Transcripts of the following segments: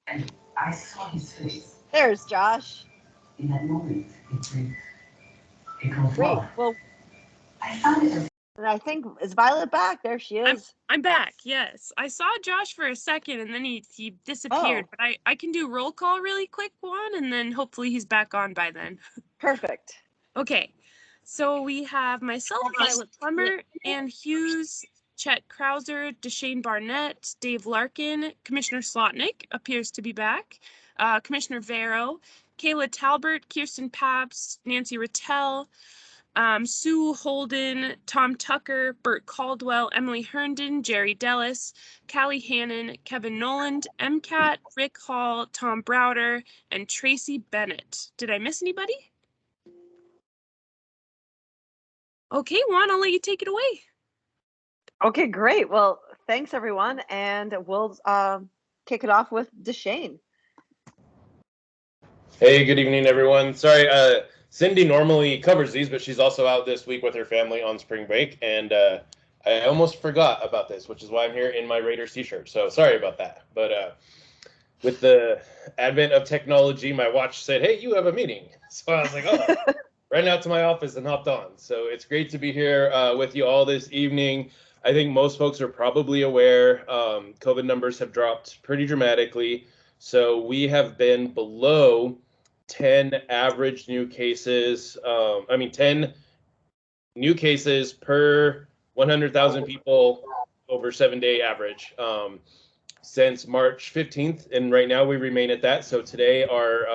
And I saw his face. There's Josh. In that moment, it goes Great. well. Well, I found it. and I think, is Violet back? There she is. I'm back, yes. I saw Josh for a second and then he disappeared, but I can do roll call really quick, Juan, and then hopefully he's back on by then. Perfect. Okay, so we have myself, Violet Plummer, Ann Hughes, Chet Krauser, Deshane Barnett, Dave Larkin, Commissioner Slotnick appears to be back, Commissioner Vero, Kayla Talbert, Kirsten Pabst, Nancy Rattel, Sue Holden, Tom Tucker, Bert Caldwell, Emily Herndon, Jerry Dellis, Callie Hannon, Kevin Noland, MCAT, Rick Hall, Tom Browder, and Tracy Bennett. Did I miss anybody? Okay, Juan, I'll let you take it away. Okay, great. Well, thanks everyone, and we'll kick it off with Deshane. Hey, good evening, everyone. Sorry, Cindy normally covers these, but she's also out this week with her family on spring break, and I almost forgot about this, which is why I'm here in my Raiders t-shirt. So sorry about that. But with the advent of technology, my watch said, "Hey, you have a meeting." So I was like, "Oh." Ran out to my office and hopped on. So it's great to be here with you all this evening. I think most folks are probably aware COVID numbers have dropped pretty dramatically. So we have been below 10 average new cases. 10 new cases per 100,000 people over 7-day average since March 15th. And right now we remain at that. So today our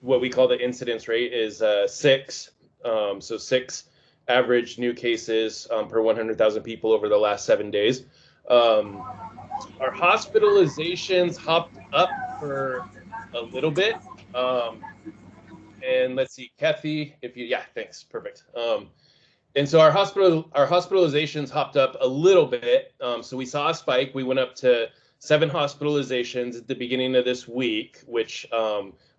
what we call the incidence rate is 6. So 6 average new cases per 100,000 people over the last 7 days. Our hospitalizations hopped up for a little bit. And let's see, Kathy, thanks, perfect. And so our hospitalizations hopped up a little bit. So we saw a spike. We went up to 7 hospitalizations at the beginning of this week, which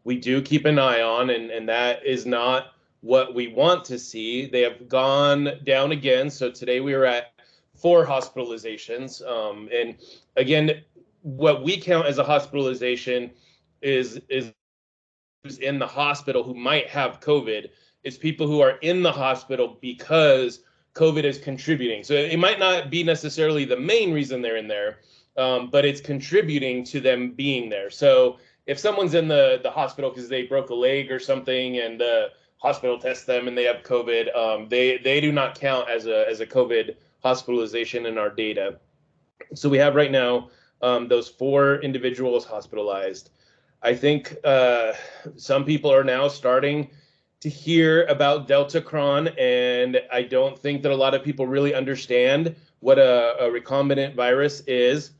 we do keep an eye on, and that is not what we want to see. They have gone down again. So today we were at 4 hospitalizations. And again, what we count as a hospitalization is who's in the hospital who might have COVID. It's people who are in the hospital because COVID is contributing. So it might not be necessarily the main reason they're in there, but it's contributing to them being there. So if someone's in the hospital because they broke a leg or something and the hospital tests them and they have COVID, they do not count as a COVID hospitalization in our data. So we have right now those 4 individuals hospitalized. I think some people are now starting to hear about Deltacron, and I don't think that a lot of people really understand what a recombinant virus is.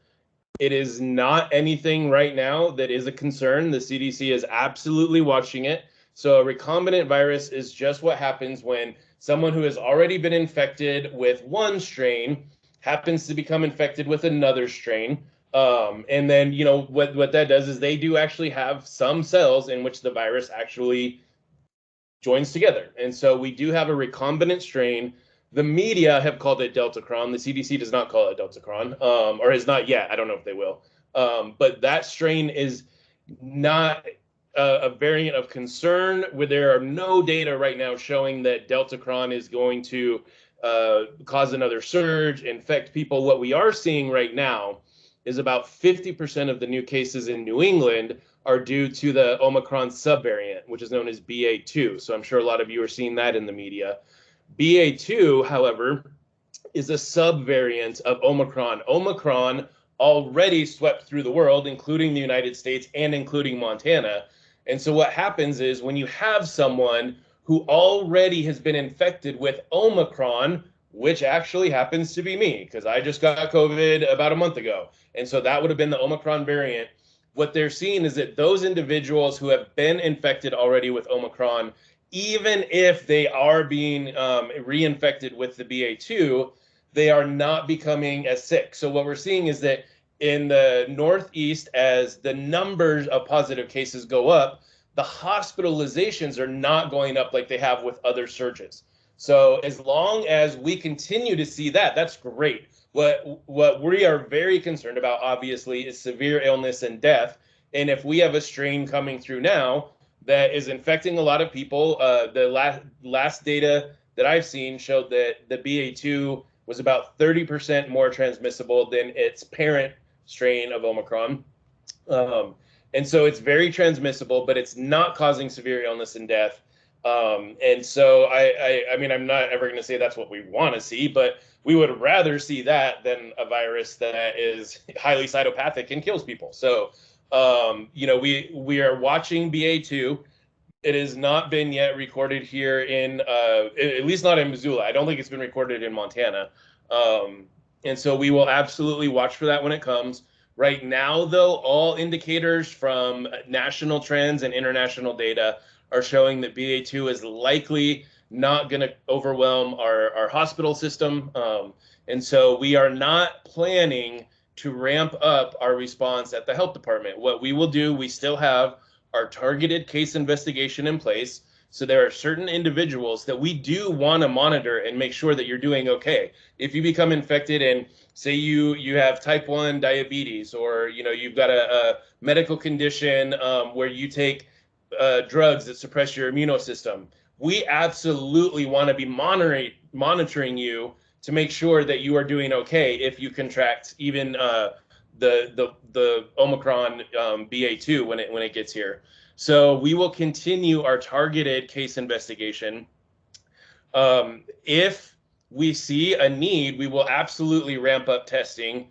It is not anything right now that is a concern. The CDC is absolutely watching it. So a recombinant virus is just what happens when someone who has already been infected with one strain happens to become infected with another strain. And then, what that does is they do actually have some cells in which the virus actually joins together. And so we do have a recombinant strain. The media have called it Deltacron. The CDC does not call it Deltacron, or has not yet. I don't know if they will. But that strain is not a variant of concern, where there are no data right now showing that Deltacron is going to cause another surge, infect people. What we are seeing right now is about 50% of the new cases in New England are due to the Omicron subvariant, which is known as BA2. So I'm sure a lot of you are seeing that in the media. BA2, however, is a subvariant of Omicron. Omicron already swept through the world, including the United States and including Montana. And so what happens is when you have someone who already has been infected with Omicron, which actually happens to be me, because I just got COVID about a month ago. And so that would have been the Omicron variant. What they're seeing is that those individuals who have been infected already with Omicron, even if they are being reinfected with the BA2, they are not becoming as sick. So what we're seeing is that in the Northeast, as the numbers of positive cases go up, the hospitalizations are not going up like they have with other surges. So as long as we continue to see that, that's great. What we are very concerned about, obviously, is severe illness and death. And if we have a strain coming through now that is infecting a lot of people, the last data that I've seen showed that the BA2 was about 30% more transmissible than its parent strain of Omicron. And so it's very transmissible, but it's not causing severe illness and death. And so I mean, I'm not ever going to say that's what we want to see, but we would rather see that than a virus that is highly cytopathic and kills people. So, you know, we are watching BA2. It has not been yet recorded here in, at least not in Missoula. I don't think it's been recorded in Montana. And so we will absolutely watch for that when it comes. Right now, though, all indicators from national trends and international data are showing that BA2 is likely not going to overwhelm our hospital system. And so we are not planning to ramp up our response at the health department. What we will do, we still have our targeted case investigation in place. So there are certain individuals that we do want to monitor and make sure that you're doing okay. If you become infected and say you have type 1 diabetes, or you know you've got a medical condition where you take drugs that suppress your immune system, we absolutely want to be monitoring you to make sure that you are doing okay if you contract even the Omicron BA2 when it gets here. So we will continue our targeted case investigation. If we see a need, we will absolutely ramp up testing.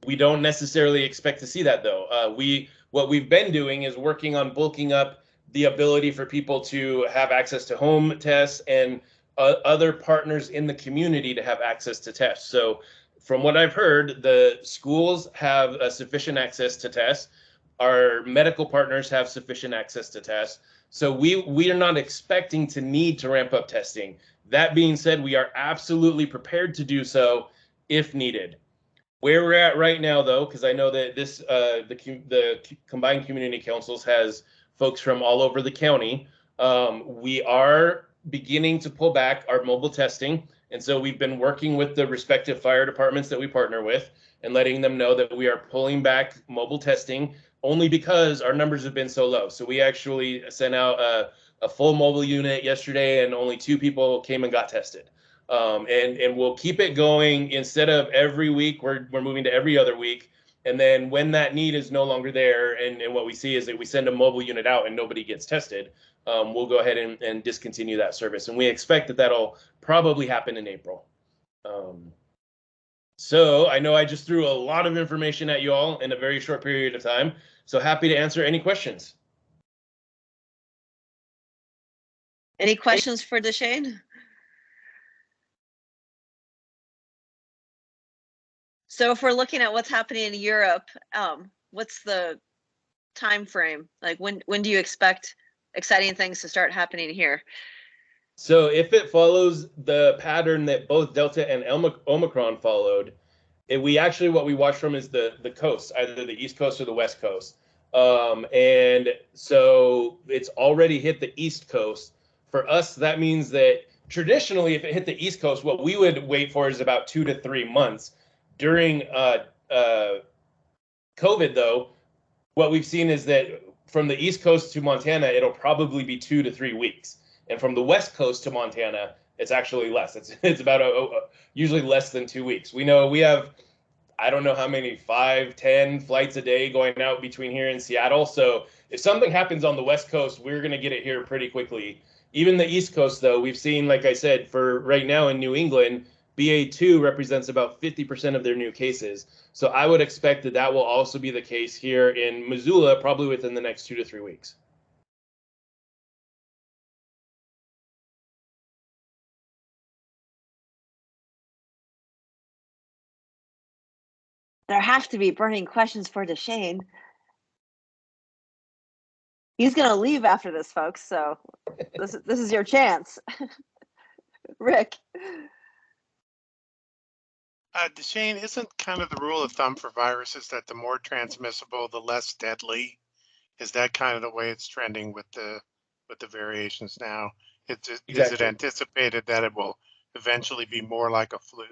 We don't necessarily expect to see that, though. What we've been doing is working on bulking up the ability for people to have access to home tests and other partners in the community to have access to tests. So from what I've heard, the schools have sufficient access to tests. Our medical partners have sufficient access to tests. So we are not expecting to need to ramp up testing. That being said, we are absolutely prepared to do so if needed. Where we're at right now, though, because I know that this the Combined Community Councils has folks from all over the county, we are beginning to pull back our mobile testing. And so we've been working with the respective fire departments that we partner with and letting them know that we are pulling back mobile testing only because our numbers have been so low. So we actually sent out a full mobile unit yesterday and only 2 people came and got tested. And we'll keep it going. Instead of every week, we're moving to every other week. And then when that need is no longer there, and what we see is that we send a mobile unit out and nobody gets tested, we'll go ahead and discontinue that service. And we expect that that'll probably happen in April. So I know I just threw a lot of information at you all in a very short period of time. So happy to answer any questions. Any questions for Deshane? So if we're looking at what's happening in Europe, what's the time frame? Like when do you expect exciting things to start happening here? So if it follows the pattern that both Delta and Omicron followed, what we watch from is the coast, either the East Coast or the West Coast. And so it's already hit the East Coast. For us, that means that traditionally, if it hit the East Coast, what we would wait for is about 2 to 3 months. During COVID, though, what we've seen is that from the East Coast to Montana, it'll probably be 2 to 3 weeks. And from the West Coast to Montana, it's actually less. It's about usually less than 2 weeks. We know we have, I don't know how many, 5, 10 flights a day going out between here and Seattle. So if something happens on the West Coast, we're going to get it here pretty quickly. Even the East Coast, though, we've seen, like I said, for right now in New England, BA2 represents about 50% of their new cases. So I would expect that that will also be the case here in Missoula, probably within the next 2 to 3 weeks. There have to be burning questions for Deshane. He's going to leave after this, folks. So this is your chance. Rick. Deshane, isn't kind of the rule of thumb for viruses that the more transmissible, the less deadly? Is that kind of the way it's trending with the variations now? Is it anticipated that it will eventually be more like a flu?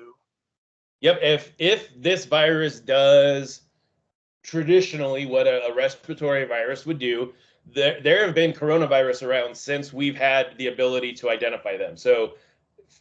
Yep. If this virus does traditionally what a respiratory virus would do, there have been coronavirus around since we've had the ability to identify them. So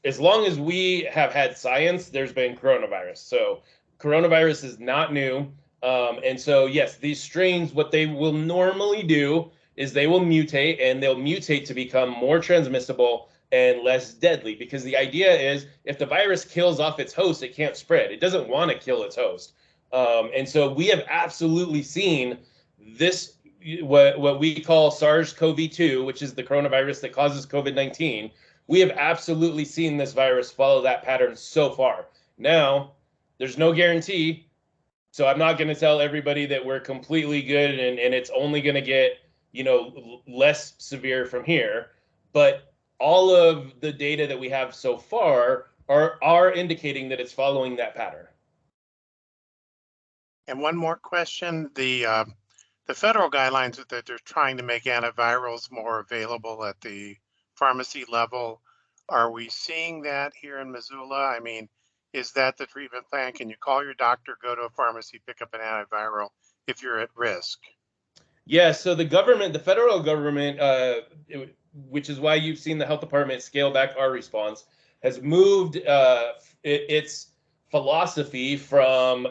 as long as we have had science, there's been coronavirus. So coronavirus is not new. And so, yes, these strains, what they will normally do is they will mutate, and they'll mutate to become more transmissible and less deadly, because the idea is if the virus kills off its host, it can't spread. It doesn't want to kill its host. And so we have absolutely seen this, what we call SARS-CoV-2, which is the coronavirus that causes COVID-19. We have absolutely seen this virus follow that pattern so far. Now, there's no guarantee. So I'm not going to tell everybody that we're completely good and it's only going to get, less severe from here. But all of the data that we have so far are indicating that it's following that pattern. And one more question, the federal guidelines that they're trying to make antivirals more available at the pharmacy level, are we seeing that here in Missoula? I mean, is that the treatment plan? Can you call your doctor, go to a pharmacy, pick up an antiviral if you're at risk? Yeah, so the federal government, which is why you've seen the health department scale back our response, has moved its philosophy from,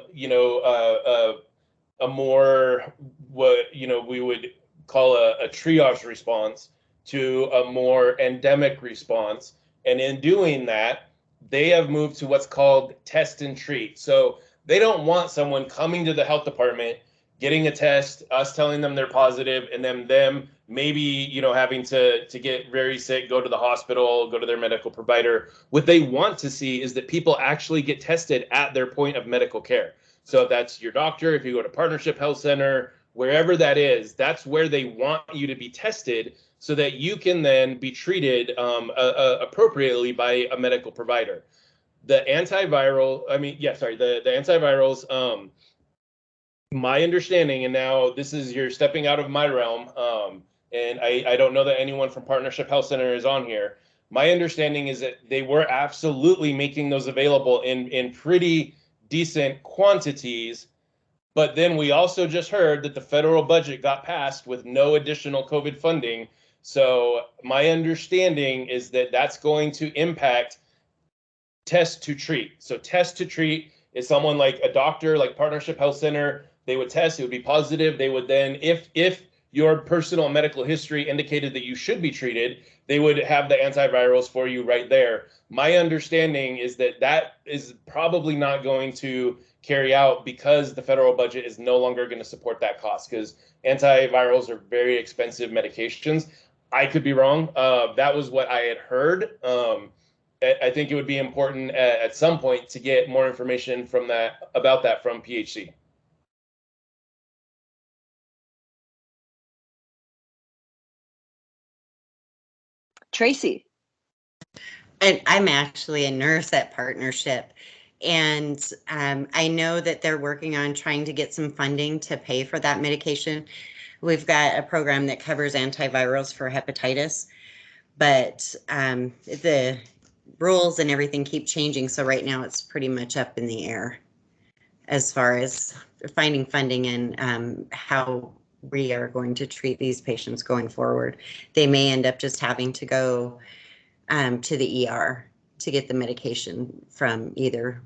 a more, what, we would call a triage response to a more endemic response. And in doing that, they have moved to what's called test and treat. So they don't want someone coming to the health department, getting a test, us telling them they're positive, and then them maybe, having to get very sick, go to the hospital, go to their medical provider. What they want to see is that people actually get tested at their point of medical care. So if that's your doctor, if you go to Partnership Health Center, wherever that is, that's where they want you to be tested so that you can then be treated appropriately by a medical provider. The antivirals, my understanding, and now this is, you're stepping out of my realm, and I don't know that anyone from Partnership Health Center is on here. My understanding is that they were absolutely making those available in pretty decent quantities, but then we also just heard that the federal budget got passed with no additional COVID funding. So my understanding is that that's going to impact test to treat. So test to treat is someone like a doctor, like Partnership Health Center. They would test, it would be positive. They would then, if your personal medical history indicated that you should be treated, they would have the antivirals for you right there. My understanding is that that is probably not going to carry out because the federal budget is no longer going to support that cost, because antivirals are very expensive medications. I could be wrong. That was what I had heard. I think it would be important at some point to get more information about that from PHC. Tracy. And I'm actually a nurse at Partnership, and I know that they're working on trying to get some funding to pay for that medication. We've got a program that covers antivirals for hepatitis, but the rules and everything keep changing. So right now it's pretty much up in the air as far as finding funding and how we are going to treat these patients going forward. They may end up just having to go to the ER to get the medication from either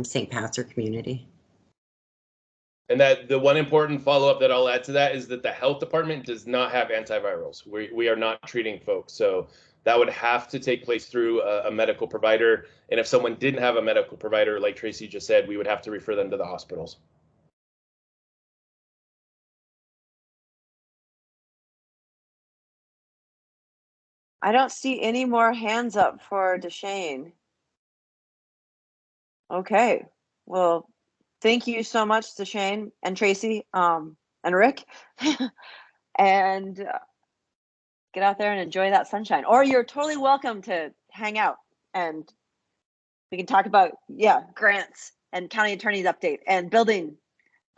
St. Pat's or community. And that the one important follow-up that I'll add to that is that the health department does not have antivirals. We are not treating folks. So that would have to take place through a medical provider. And if someone didn't have a medical provider, like Tracy just said, we would have to refer them to the hospitals. I don't see any more hands up for DeShane. Okay, well, thank you so much, DeShane and Tracy and Rick. And get out there and enjoy that sunshine. Or you're totally welcome to hang out and we can talk about, grants and county attorney's update and building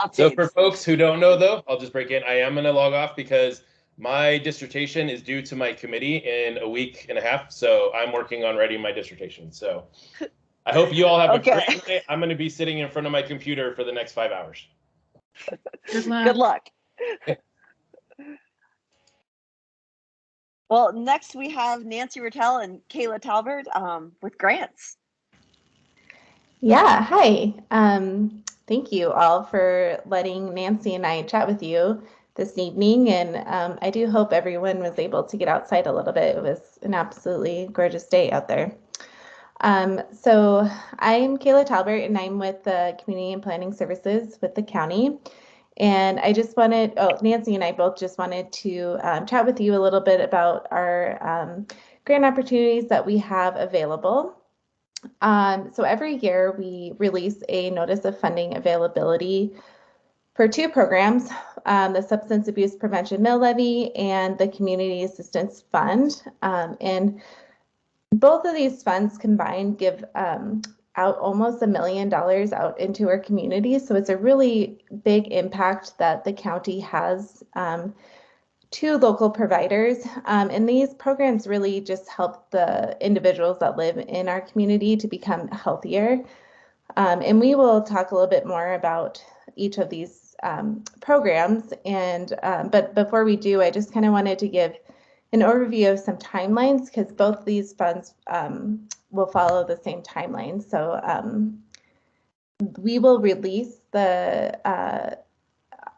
updates. So for folks who don't know, though, I'll just break in. I am going to log off because my dissertation is due to my committee in a week and a half. So I'm working on writing my dissertation. So I hope you all have Okay. a great night. I'm going to be sitting in front of my computer for the next 5 hours. Good luck. Good luck. Well, next we have Nancy Rattel and Kayla Talbert with grants. Yeah, hi. Thank you all for letting Nancy and I chat with you this evening. And I do hope everyone was able to get outside a little bit. It was an absolutely gorgeous day out there. So I'm Kayla Talbert, and I'm with the Community and Planning Services with the county. And I just wanted, Nancy and I both just wanted to chat with you a little bit about our grant opportunities that we have available. So every year we release a notice of funding availability for two programs, the Substance Abuse Prevention Mill Levy and the Community Assistance Fund. And both of these funds combined give out almost $1 million out into our community. So it's a really big impact that the county has to local providers. And these programs really just help the individuals that live in our community to become healthier. And we will talk a little bit more about each of these programs. But before we do, I just kind of wanted to give an overview of some timelines, because both these funds will follow the same timeline. So we will release the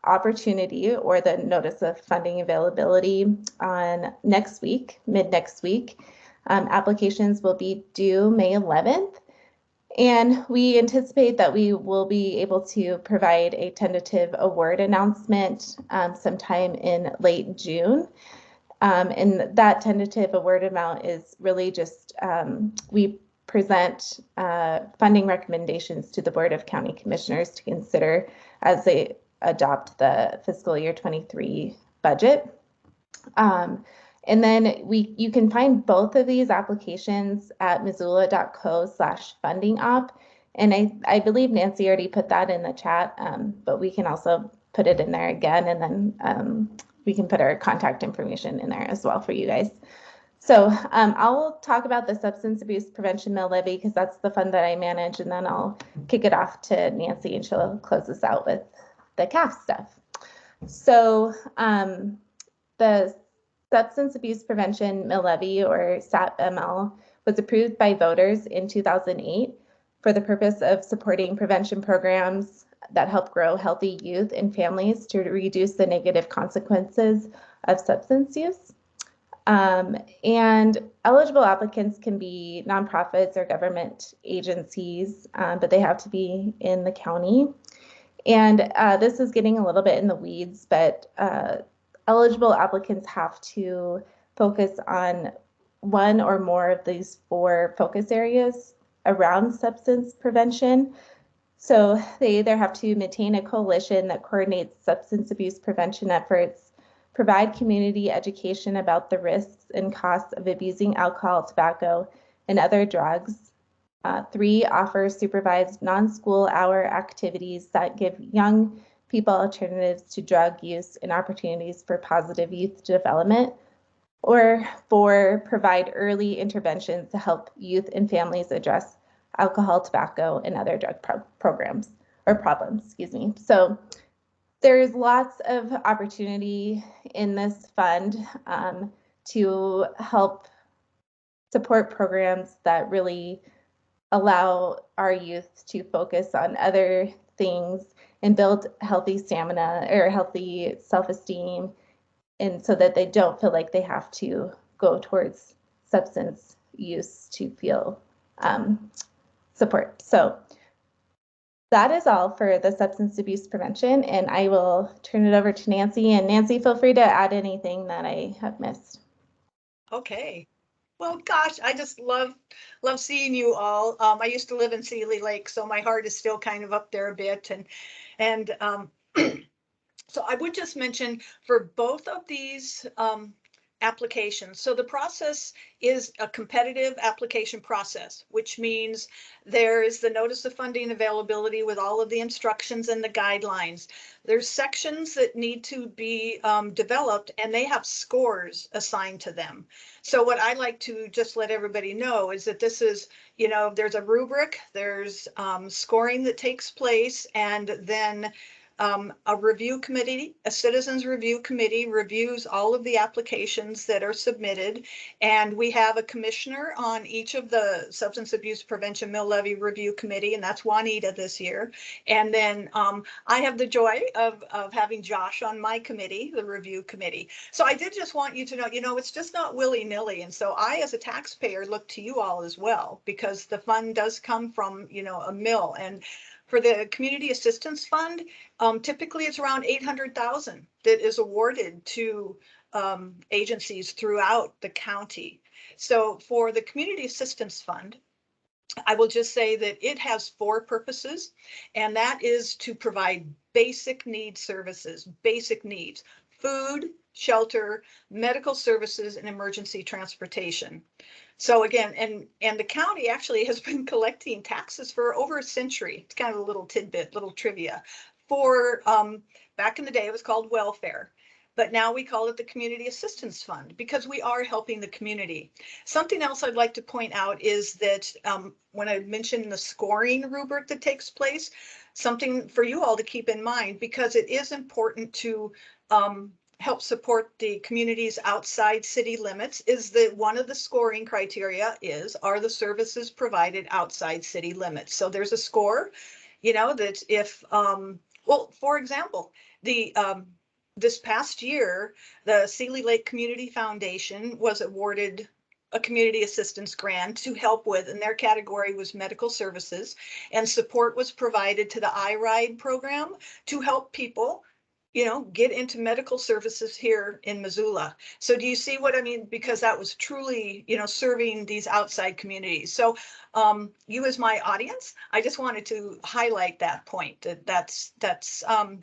opportunity or the notice of funding availability on next week, mid next week. Applications will be due May 11th. And we anticipate that we will be able to provide a tentative award announcement sometime in late June. And that tentative award amount is really just, we present funding recommendations to the Board of County Commissioners to consider as they adopt the fiscal year 23 budget. And then you can find both of these applications at missoula.co/fundingop. And I believe Nancy already put that in the chat, but we can also put it in there again, and then we can put our contact information in there as well for you guys. So I'll talk about the Substance Abuse Prevention Mill Levy, because that's the fund that I manage, and then I'll kick it off to Nancy and she'll close us out with the CAF stuff. So the Substance Abuse Prevention Mill Levy, or SAP-ML, was approved by voters in 2008 for the purpose of supporting prevention programs that help grow healthy youth and families to reduce the negative consequences of substance use. And eligible applicants can be nonprofits or government agencies, but they have to be in the county. And this is getting a little bit in the weeds, but eligible applicants have to focus on one or more of these 4 focus areas around substance prevention. So they either have to maintain a coalition that coordinates substance abuse prevention efforts, provide community education about the risks and costs of abusing alcohol, tobacco, and other drugs. 3, offer supervised non-school hour activities that give young people alternatives to drug use and opportunities for positive youth development. Or 4, provide early interventions to help youth and families address alcohol, tobacco, and other drug problems. So there's lots of opportunity in this fund to help support programs that really allow our youth to focus on other things and build healthy stamina or healthy self-esteem, and so that they don't feel like they have to go towards substance use to feel support. So that is all for the substance abuse prevention, and I will turn it over to Nancy. And Nancy, feel free to add anything that I have missed. Okay. Well, gosh, I just love seeing you all. I used to live in Sealy Lake, so my heart is still kind of up there a bit. And so I would just mention for both of these applications. So the process is a competitive application process, which means there is the notice of funding availability with all of the instructions and the guidelines. There's sections that need to be developed, and they have scores assigned to them. So what I like to just let everybody know is that this is, you know, there's a rubric, there's scoring that takes place, and then a review committee, a citizens review committee reviews all of the applications that are submitted. And we have a commissioner on each of the substance abuse prevention mill levy review committee, and that's Juanita this year. And then I have the joy of having Josh on my committee, the review committee. So I did just want you to know, you know, it's just not willy-nilly. And so I, as a taxpayer, look to you all as well, because the fund does come from, you know, a mill. And for the Community Assistance Fund, typically it's around 800,000 that is awarded to agencies throughout the county. So for the Community Assistance Fund, I will just say that it has 4 purposes, and that is to provide basic need services, basic needs: food, shelter, medical services, and emergency transportation. So again, and the county actually has been collecting taxes for over a century. It's kind of a little tidbit, little trivia. For back in the day, it was called welfare, but now we call it the Community Assistance Fund because we are helping the community. Something else I'd like to point out is that when I mentioned the scoring rubric that takes place, something for you all to keep in mind, because it is important to help support the communities outside city limits, is that one of the scoring criteria is, are the services provided outside city limits? So there's a score, you know, that if, well, for example, the this past year, the Seeley Lake Community Foundation was awarded a community assistance grant to help with, and their category was medical services, and support was provided to the iRide program to help people, you know, get into medical services here in Missoula. So do you see what I mean? Because that was truly, you know, serving these outside communities. So you as my audience, I just wanted to highlight that point, that's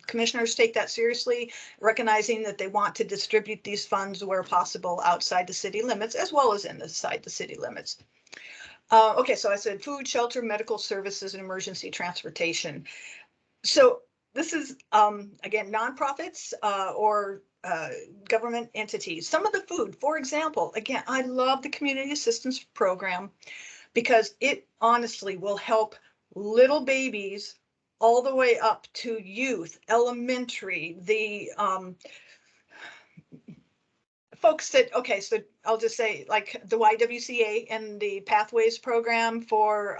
commissioners take that seriously, recognizing that they want to distribute these funds where possible outside the city limits, as well as inside the city limits. Okay, so I said food, shelter, medical services, and emergency transportation. So this is, again, nonprofits or government entities. Some of the food, for example, again, I love the community assistance program because it honestly will help little babies all the way up to youth, elementary, the folks that, okay, so I'll just say like the YWCA and the Pathways program for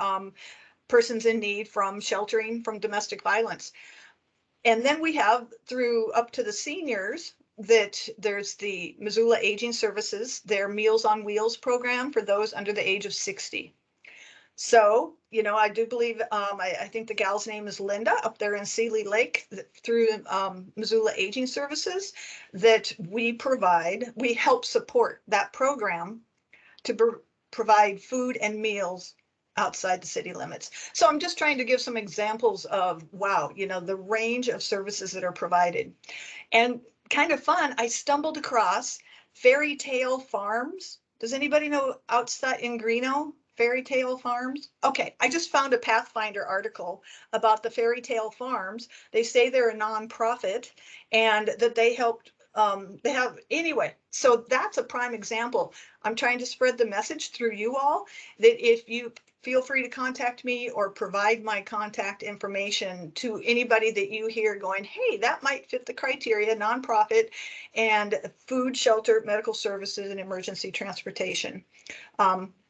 persons in need from sheltering from domestic violence. And then we have through up to the seniors that there's the Missoula Aging Services, their Meals on Wheels program for those under the age of 60. So, you know, I do believe, I think the gal's name is Linda up there in Seeley Lake through Missoula Aging Services, that we help support that program to provide food and meals outside the city limits. So I'm just trying to give some examples of, wow, you know, the range of services that are provided. And kind of fun, I stumbled across Fairy Tale Farms. Does anybody know outside in Greeno, Fairy Tale Farms? Okay, I just found a Pathfinder article about the Fairy Tale Farms. They say they're a nonprofit and that they helped they have, anyway, so that's a prime example. I'm trying to spread the message through you all that if you feel free to contact me or provide my contact information to anybody that you hear going, hey, that might fit the criteria, nonprofit and food, shelter, medical services, and emergency transportation.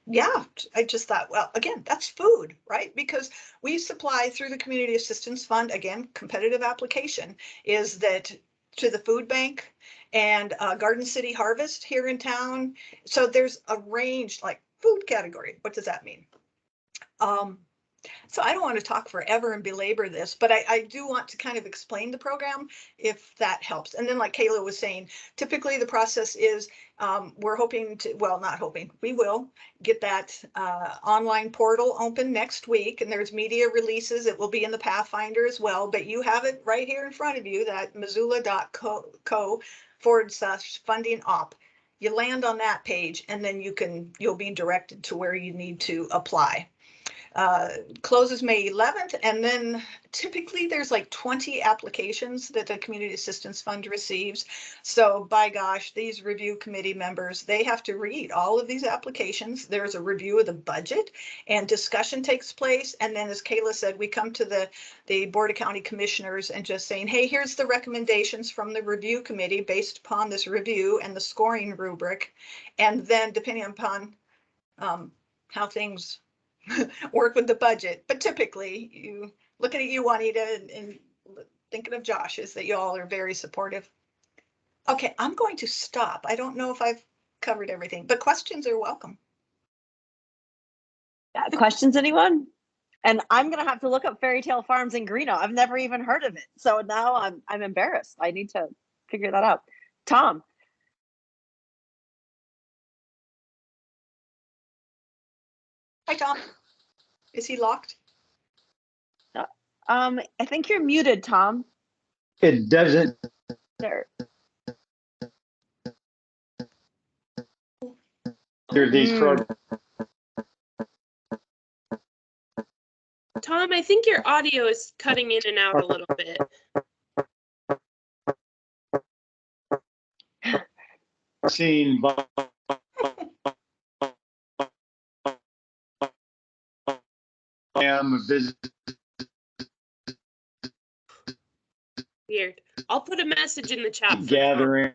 Yeah, I just thought, well, again, that's food, right? Because we supply through the Community Assistance Fund, again, competitive application is that to the food bank and Garden City Harvest here in town. So there's a range, like food category. What does that mean? So I don't want to talk forever and belabor this, but I do want to kind of explain the program if that helps. And then like Kayla was saying, typically the process is we're hoping to, well, not hoping, we will get that online portal open next week, and there's media releases. It will be in the Pathfinder as well, but you have it right here in front of you, that missoula.co/funding op. you land on that page, and then you'll be directed to where you need to apply. Closes May 11th, and then typically there's like 20 applications that the Community Assistance Fund receives. So by gosh, these review committee members, they have to read all of these applications. There's a review of the budget, and discussion takes place. And then, as Kayla said, we come to the Board of County Commissioners and just saying, hey, here's the recommendations from the review committee based upon this review and the scoring rubric. And then depending upon how things work with the budget, but typically, you looking at you, Juanita, and thinking of Josh, is that you all are very supportive. Okay, I'm going to stop. I don't know if I've covered everything, but questions are welcome. Yeah, questions, anyone? And I'm gonna have to look up Fairy Tale Farms in Greeno. I've never even heard of it, so now I'm embarrassed. I need to figure that out. Tom. Hi, Tom. Is he locked? I think you're muted, Tom. It doesn't. There. There's these programs. Tom, I think your audio is cutting in and out a little bit. Seen by am a visit. Weird. I'll put a message in the chat. For Gathering.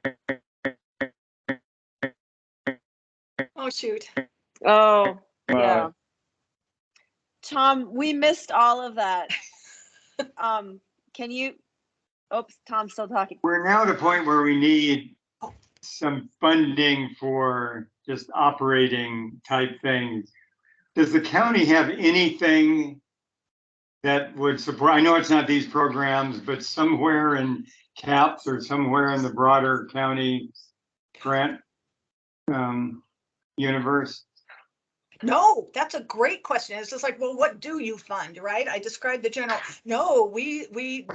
Oh, shoot. Oh, yeah. Tom, we missed all of that. Can you, oops, Tom's still talking. We're now at a point where we need some funding for just operating type things. Does the county have anything that would support? I know it's not these programs, but somewhere in CAPS or somewhere in the broader county grant universe? No, that's a great question. It's just like, well, what do you fund, right? I described the general. No,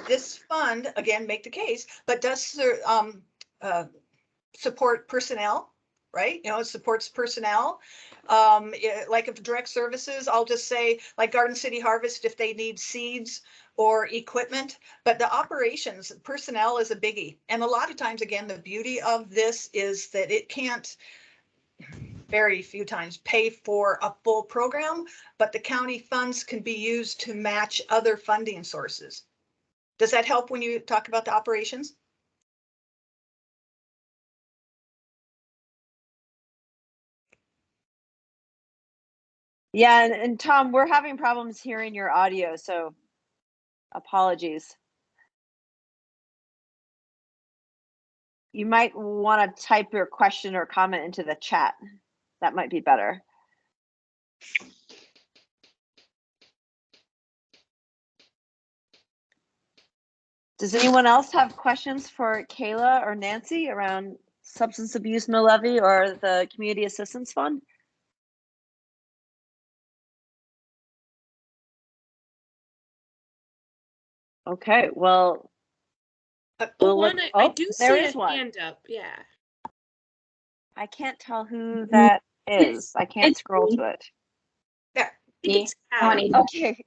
this fund, again, make the case, but does support personnel, right? You know, it supports personnel. Like if direct services, I'll just say like Garden City Harvest, if they need seeds or equipment, but the operations, personnel is a biggie. And a lot of times, again, the beauty of this is that it can't, very few times, pay for a full program, but the county funds can be used to match other funding sources. Does that help when you talk about the operations? Yeah, and Tom, we're having problems hearing your audio, so apologies. You might want to type your question or comment into the chat. That might be better. Does anyone else have questions for Kayla or Nancy around substance abuse mill levy or the Community Assistance Fund? Okay, well, I do see there a is one. hand up. Yeah. I can't tell who that is. I can't scroll to it. There. It's Okay.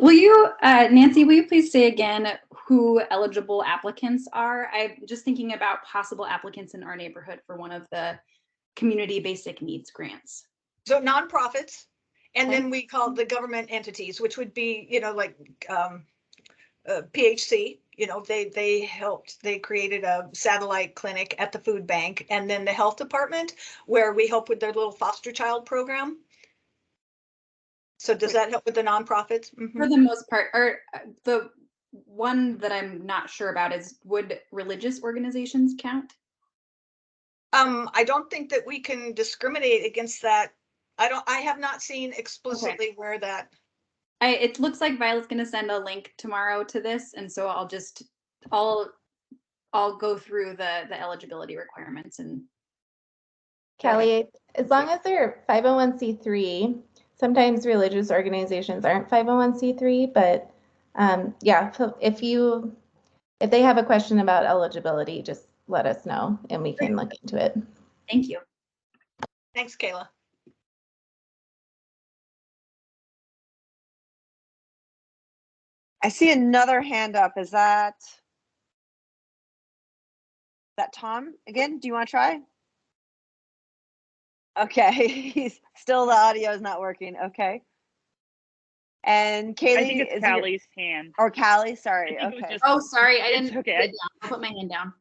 Will you, Nancy, will you please say again who eligible applicants are? I'm just thinking about possible applicants in our neighborhood for one of the community basic needs grants. So nonprofits, and then we call the government entities, which would be, you know, like PHC, you know, they created a satellite clinic at the food bank, and then the health department where we help with their little foster child program. So does that help with the nonprofits? Mm-hmm. For the most part, or the one that I'm not sure about is, would religious organizations count? I don't think that we can discriminate against that. I have not seen explicitly where that. It looks like Violet's going to send a link tomorrow to this, and so I'll go through the eligibility requirements. And Kelly, as long as they're 501c3, sometimes religious organizations aren't 501c3, but yeah, if they have a question about eligibility, just let us know and we can look into it. Thank you. Thanks, Kayla. I see another hand up. Is that Tom again? Do you want to try? Okay, he's still, the audio is not working. Okay. And Kaylee, I think it's Callie's hand. Or Callie, sorry. I think it was Okay. just- Oh, sorry, I It's didn't okay. put it down. I put my hand down.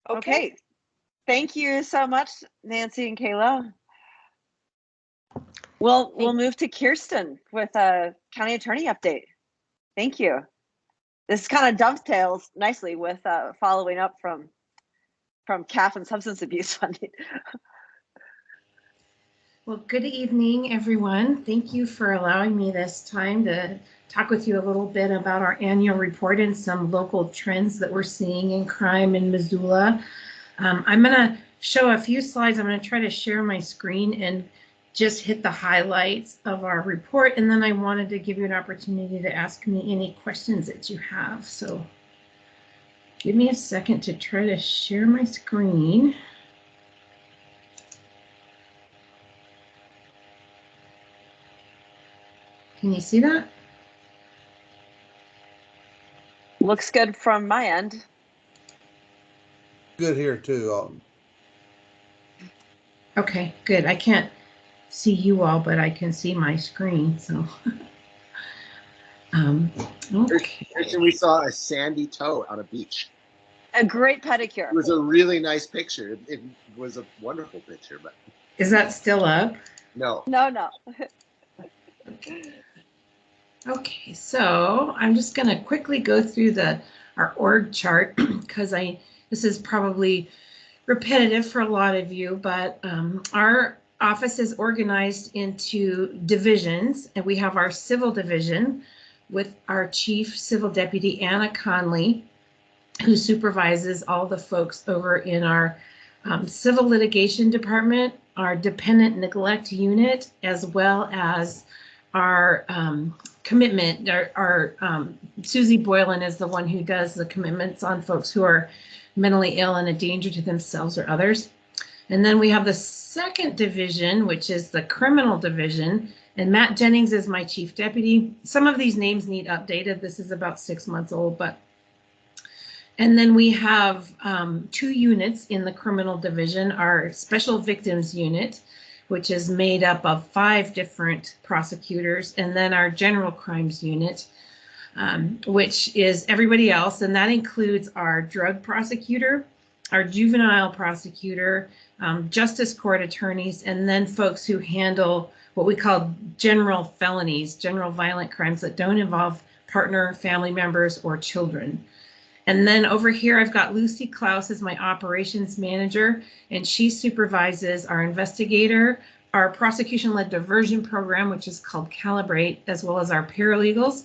Okay. Thank you so much, Nancy and Kayla. We'll move to Kirsten with a county attorney update. Thank you. This kind of dovetails nicely with following up from CAF and substance abuse funding. Well, good evening, everyone. Thank you for allowing me this time to talk with you a little bit about our annual report and some local trends that we're seeing in crime in Missoula. I'm going to show a few slides. I'm going to try to share my screen and just hit the highlights of our report. And then I wanted to give you an opportunity to ask me any questions that you have. So give me a second to try to share my screen. Can you see that? Looks good from my end. Good here too. Okay, good. I can't see you all, but I can see my screen. So, okay. Kirsten, we saw a sandy toe on a beach. A great pedicure. It was a really nice picture. It was a wonderful picture, but Is that still up? no. No. Okay, so I'm just going to quickly go through our org chart because this is probably repetitive for a lot of you, but our office is organized into divisions, and we have our civil division with our chief civil deputy, Anna Conley, who supervises all the folks over in our civil litigation department, our dependent neglect unit, as well as our commitment. Susie Boylan is the one who does the commitments on folks who are mentally ill and a danger to themselves or others. And then we have the second division, which is the criminal division, and Matt Jennings is my chief deputy. Some of these names need updated. This is about 6 months old, but. And then we have 2 units in the criminal division, our special victims unit, which is made up of 5 different prosecutors, and then our general crimes unit, which is everybody else, and that includes our drug prosecutor, our juvenile prosecutor, justice court attorneys, and then folks who handle what we call general felonies, general violent crimes that don't involve partner, family members, or children. And then over here, I've got Lucy Klaus as my operations manager, and she supervises our investigator, our prosecution-led diversion program, which is called Calibrate, as well as our paralegals.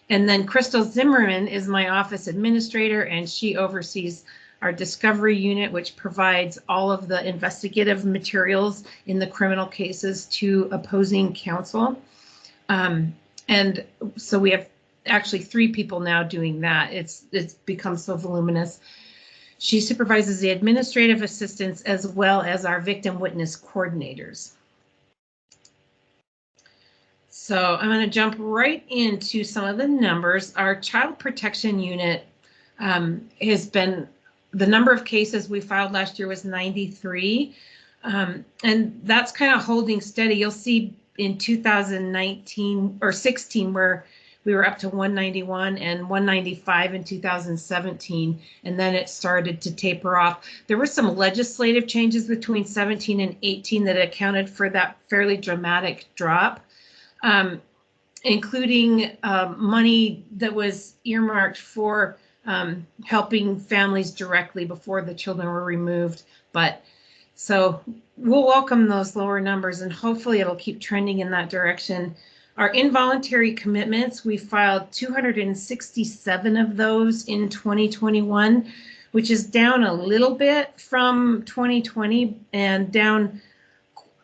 And then Crystal Zimmerman is my office administrator, and she oversees our discovery unit, which provides all of the investigative materials in the criminal cases to opposing counsel. And so we have actually 3 people now doing that. It's become so voluminous. She supervises the administrative assistants as well as our victim witness coordinators. So I'm going to jump right into some of the numbers. Our child protection unit has been, the number of cases we filed last year was 93. And that's kind of holding steady. You'll see in 2019 or 16 where we were up to 191 and 195 in 2017, and then it started to taper off. There were some legislative changes between 17 and 18 that accounted for that fairly dramatic drop, including money that was earmarked for helping families directly before the children were removed. But so we'll welcome those lower numbers, and hopefully it'll keep trending in that direction. Our involuntary commitments, we filed 267 of those in 2021, which is down a little bit from 2020 and down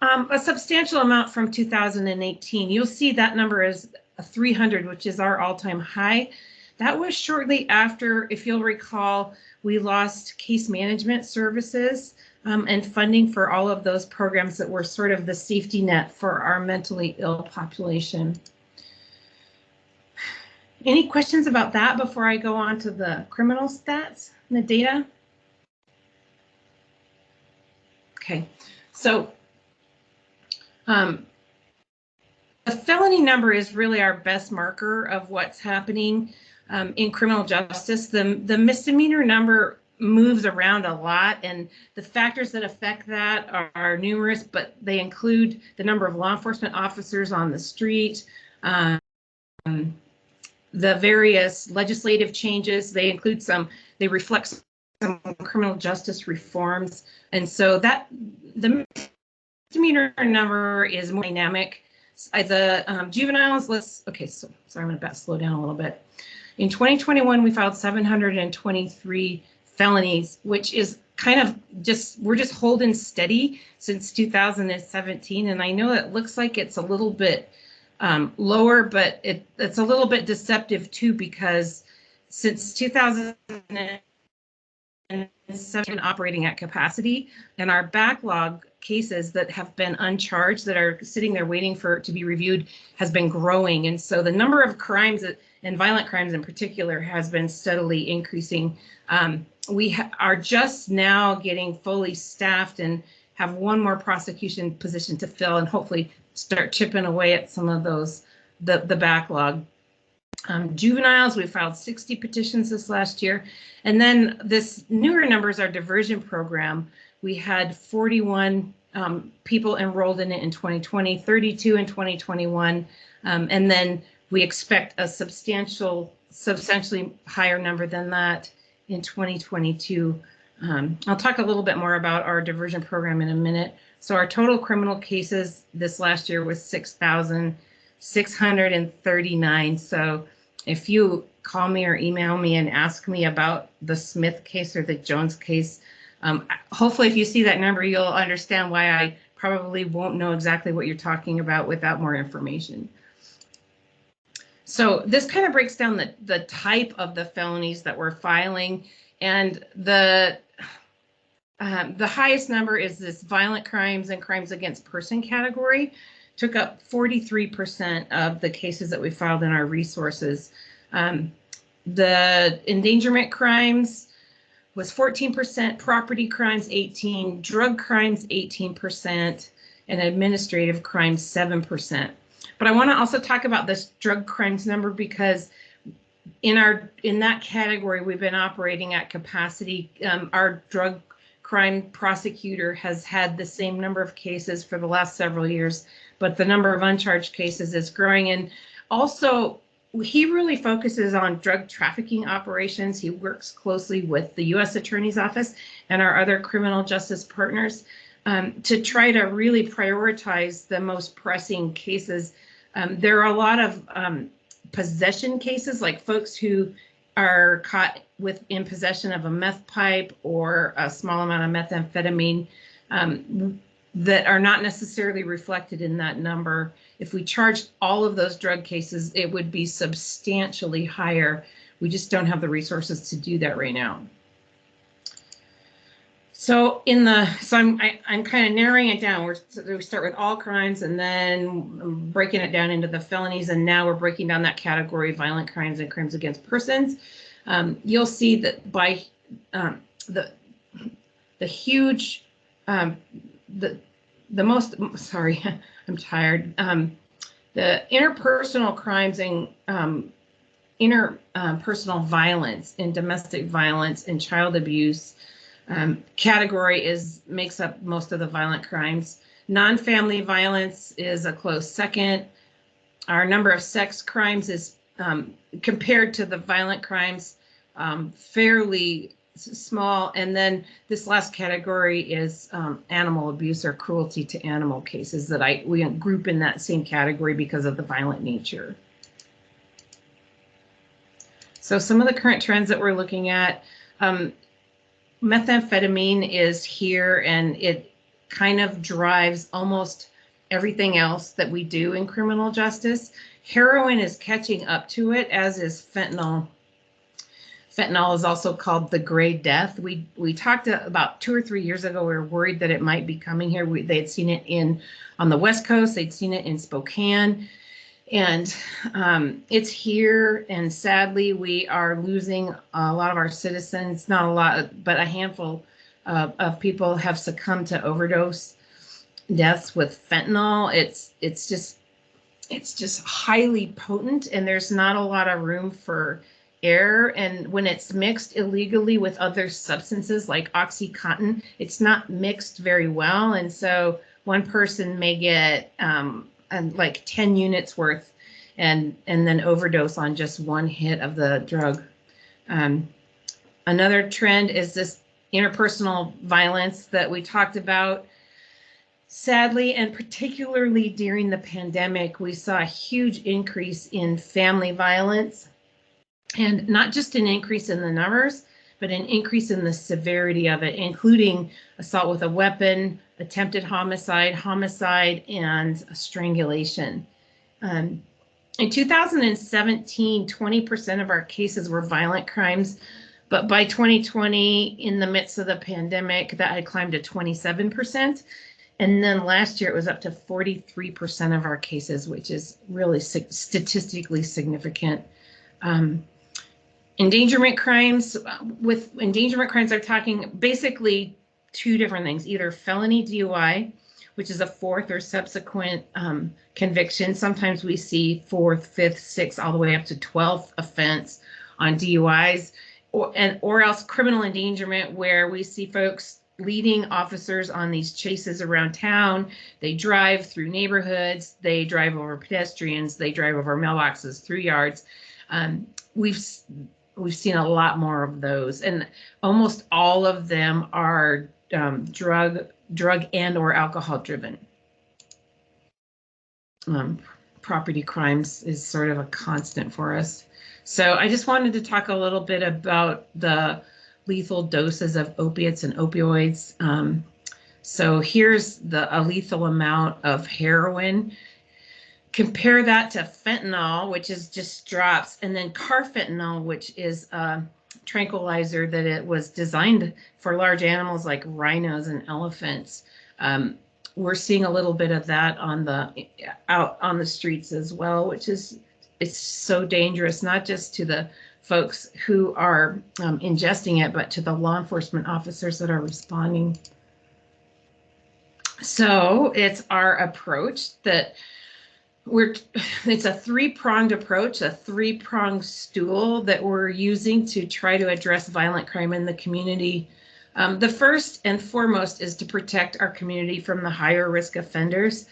a substantial amount from 2018. You'll see that number is 300, which is our all-time high. That was shortly after, if you'll recall, we lost case management services and funding for all of those programs that were sort of the safety net for our mentally ill population. Any questions about that before I go on to the criminal stats and the data? Okay, so the felony number is really our best marker of what's happening in criminal justice. The misdemeanor number moves around a lot, and the factors that affect that are numerous, but they include the number of law enforcement officers on the street, the various legislative changes. They include they reflect some criminal justice reforms, and so that the misdemeanor number is more dynamic. The juveniles, okay, so sorry, I'm going to slow down a little bit. In 2021, we filed 723 felonies, which is kind of we're just holding steady since 2017. And I know it looks like it's a little bit lower, but it's a little bit deceptive too, because since 2007 operating at capacity, and our backlog cases that have been uncharged that are sitting there waiting to be reviewed has been growing. And so the number of crimes and violent crimes in particular has been steadily increasing. We are just now getting fully staffed and have one more prosecution position to fill, and hopefully start chipping away at some of those, the backlog. Juveniles, we filed 60 petitions this last year. And then this newer number is our diversion program. We had 41 people enrolled in it in 2020, 32 in 2021, and then we expect a substantially higher number than that in 2022. I'll talk a little bit more about our diversion program in a minute. So our total criminal cases this last year was 6,639. So if you call me or email me and ask me about the Smith case or the Jones case, hopefully if you see that number, you'll understand why I probably won't know exactly what you're talking about without more information. So this kind of breaks down the type of the felonies that we're filing, and the highest number is this violent crimes and crimes against person category. Took up 43% of the cases that we filed in our resources. The endangerment crimes was 14%, property crimes 18%, drug crimes 18%, and administrative crimes 7%. But I want to also talk about this drug crimes number, because in that category we've been operating at capacity. Our drug crime prosecutor has had the same number of cases for the last several years, but the number of uncharged cases is growing. And also, he really focuses on drug trafficking operations. He works closely with the U.S. Attorney's Office and our other criminal justice partners to try to really prioritize the most pressing cases. There are a lot of possession cases, like folks who are caught in possession of a meth pipe or a small amount of methamphetamine that are not necessarily reflected in that number. If we charged all of those drug cases, it would be substantially higher. We just don't have the resources to do that right now. So I'm kind of narrowing it down. We start with all crimes and then breaking it down into the felonies, and now we're breaking down that category, violent crimes and crimes against persons. You'll see that by the huge, the most, sorry, I'm tired. The interpersonal crimes and interpersonal violence and domestic violence and child abuse category makes up most of the violent crimes. Non-family violence is a close second. Our number of sex crimes is compared to the violent crimes fairly small. And then this last category is animal abuse or cruelty to animal cases that we group in that same category because of the violent nature. So some of the current trends that we're looking at, methamphetamine is here, and it kind of drives almost everything else that we do in criminal justice. Heroin is catching up to it, as is fentanyl Fentanyl is also called the gray death. We talked about 2 or 3 years ago. We were worried that it might be coming here. They had seen it on the West Coast. They'd seen it in Spokane, and it's here. And sadly, we are losing a lot of our citizens. Not a lot, but a handful of people have succumbed to overdose deaths with fentanyl. It's just highly potent, and there's not a lot of room for error. And when it's mixed illegally with other substances like OxyContin, it's not mixed very well. And so one person may get like 10 units worth and then overdose on just one hit of the drug. Another trend is this interpersonal violence that we talked about. Sadly, and particularly during the pandemic, we saw a huge increase in family violence, and not just an increase in the numbers, but an increase in the severity of it, including assault with a weapon, attempted homicide, and strangulation. In 2017, 20% of our cases were violent crimes, but by 2020, in the midst of the pandemic, that had climbed to 27%. And then last year, it was up to 43% of our cases, which is really statistically significant. Endangerment crimes, with endangerment crimes, I'm talking basically 2 different things, either felony DUI, which is a 4th or subsequent conviction. Sometimes we see 4th, 5th, 6th, all the way up to 12th offense on DUIs, or else criminal endangerment, where we see folks leading officers on these chases around town. They drive through neighborhoods, they drive over pedestrians, they drive over mailboxes, through yards. We've seen a lot more of those, and almost all of them are drug and or alcohol driven. Property crimes is sort of a constant for us. So I just wanted to talk a little bit about the lethal doses of opiates and opioids. So here's a lethal amount of heroin. Compare that to fentanyl, which is just drops, and then carfentanil, which is a tranquilizer that it was designed for large animals like rhinos and elephants. We're seeing a little bit of that out on the streets as well, which is, it's so dangerous, not just to the folks who are ingesting it, but to the law enforcement officers that are responding. So it's our approach that it's a 3-pronged approach, a 3-pronged stool that we're using to try to address violent crime in the community. The first and foremost is to protect our community from the higher risk offenders.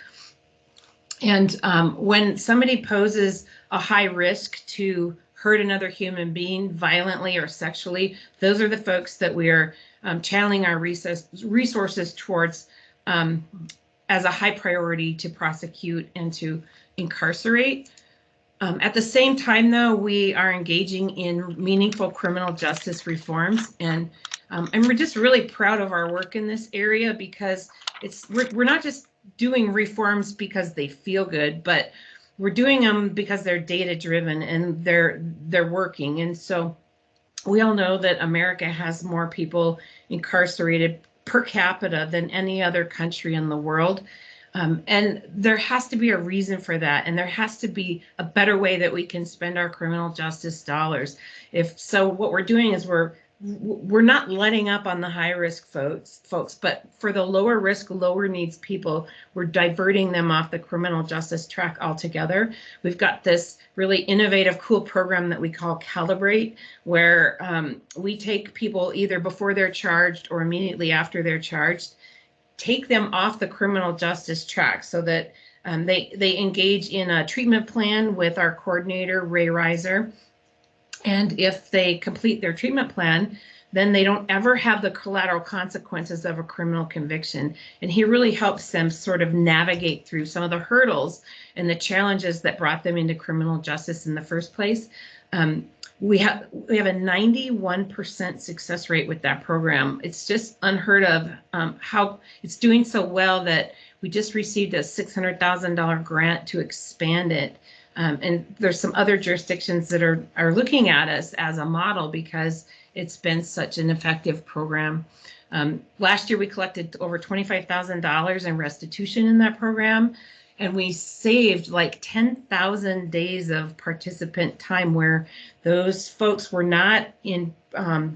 And when somebody poses a high risk to hurt another human being violently or sexually, those are the folks that we are channeling our resources towards as a high priority to prosecute and to incarcerate. At the same time, though, we are engaging in meaningful criminal justice reforms, and we're just really proud of our work in this area, because we're not just doing reforms because they feel good, but we're doing them because they're data driven and they're working. And so we all know that America has more people incarcerated per capita than any other country in the world. And there has to be a reason for that. And there has to be a better way that we can spend our criminal justice dollars. What we're doing is we're not letting up on the high risk folks, but for the lower risk, lower needs people, we're diverting them off the criminal justice track altogether. We've got this really innovative, cool program that we call Calibrate, where we take people either before they're charged or immediately after they're charged, take them off the criminal justice track so that they engage in a treatment plan with our coordinator, Ray Reiser. And if they complete their treatment plan, then they don't ever have the collateral consequences of a criminal conviction. And he really helps them sort of navigate through some of the hurdles and the challenges that brought them into criminal justice in the first place. We have a 91% success rate with that program. It's just unheard of how it's doing so well that we just received a $600,000 grant to expand it. And there's some other jurisdictions that are looking at us as a model because it's been such an effective program. Last year, we collected over $25,000 in restitution in that program, and we saved like 10,000 days of participant time where those folks were not in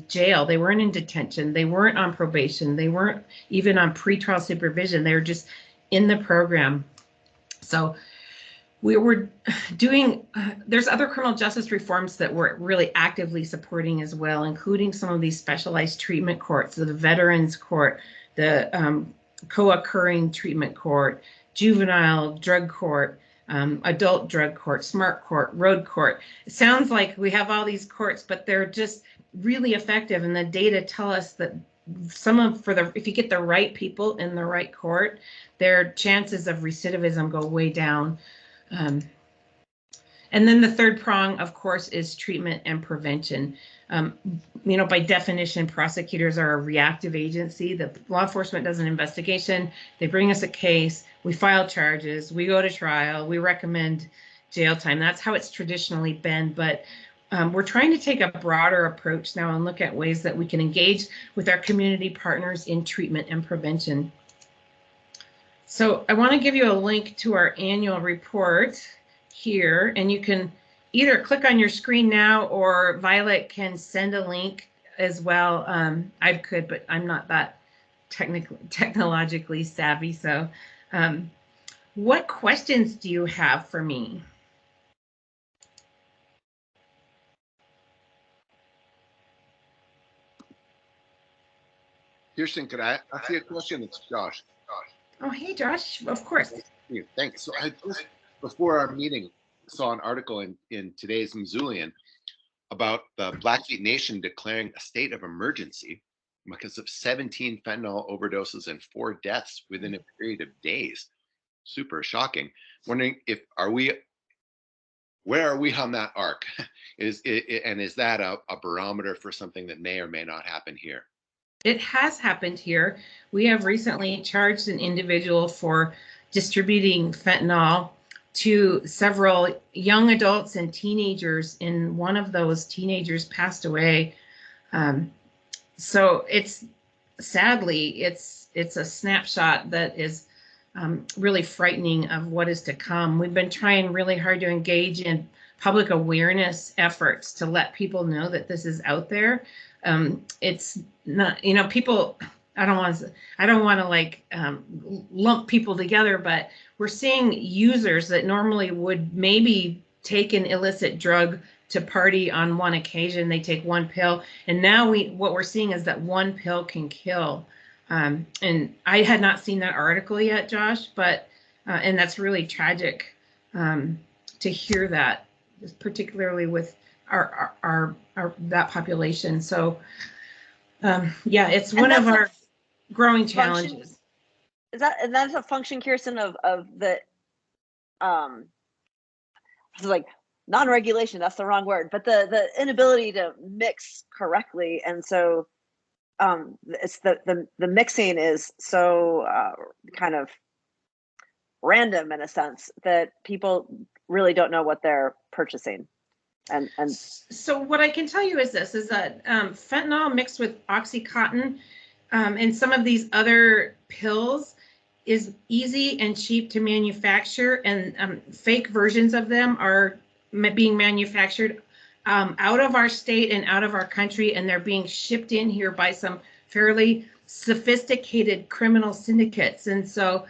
jail. They weren't in detention. They weren't on probation. They weren't even on pretrial supervision. They were just in the program. So we were doing, there's other criminal justice reforms that we're really actively supporting as well, including some of these specialized treatment courts, the Veterans Court, the co-occurring treatment court, juvenile drug court, adult drug court, smart court, road court. It sounds like we have all these courts, but they're just really effective. And the data tell us that if you get the right people in the right court, their chances of recidivism go way down. And then the third prong, of course, is treatment and prevention. By definition, prosecutors are a reactive agency. The law enforcement does an investigation. They bring us a case. We file charges. We go to trial. We recommend jail time. That's how it's traditionally been. But we're trying to take a broader approach now and look at ways that we can engage with our community partners in treatment and prevention. So I want to give you a link to our annual report here, and you can either click on your screen now, or Violet can send a link as well. I could, but I'm not that technologically savvy. So what questions do you have for me? Kirsten, could I ask you a question? It's Josh. Oh, hey, Josh, of course. Yeah, thanks. So I just, before our meeting, saw an article in today's Missoulian about the Blackfeet Nation declaring a state of emergency because of 17 fentanyl overdoses and 4 deaths within a period of days. Super shocking. Wondering where are we on that arc? Is that a barometer for something that may or may not happen here? It has happened here. We have recently charged an individual for distributing fentanyl to several young adults and teenagers, and one of those teenagers passed away. So it's sadly, it's a snapshot that is really frightening of what is to come. We've been trying really hard to engage in public awareness efforts to let people know that this is out there. It's not, people, I don't want to like lump people together, but we're seeing users that normally would maybe take an illicit drug to party on one occasion. They take one pill, and now what we're seeing is that one pill can kill. And I had not seen that article yet, Josh, but and that's really tragic to hear that, particularly with our that population. So yeah, it's one of our growing challenges. That's a function, Kirsten, of the like non-regulation, that's the wrong word, but the inability to mix correctly. And so it's the mixing is so kind of random in a sense that people really don't know what they're purchasing. And so what I can tell you is this, is that fentanyl mixed with Oxycontin and some of these other pills is easy and cheap to manufacture, and fake versions of them are being manufactured out of our state and out of our country, and they're being shipped in here by some fairly sophisticated criminal syndicates. And so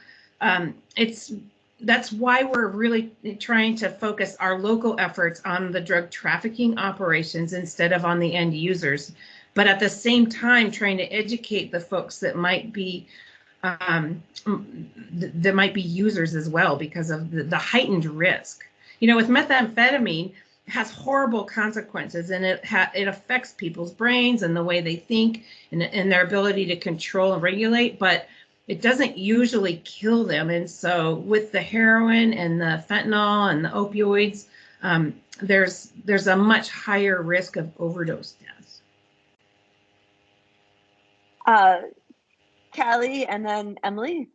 that's why we're really trying to focus our local efforts on the drug trafficking operations instead of on the end users, but at the same time trying to educate the folks that might be users as well, because of the heightened risk. With methamphetamine, it has horrible consequences, and it affects people's brains and the way they think and their ability to control and regulate, but it doesn't usually kill them. And so with the heroin and the fentanyl and the opioids, there's a much higher risk of overdose deaths. Callie and then Emily.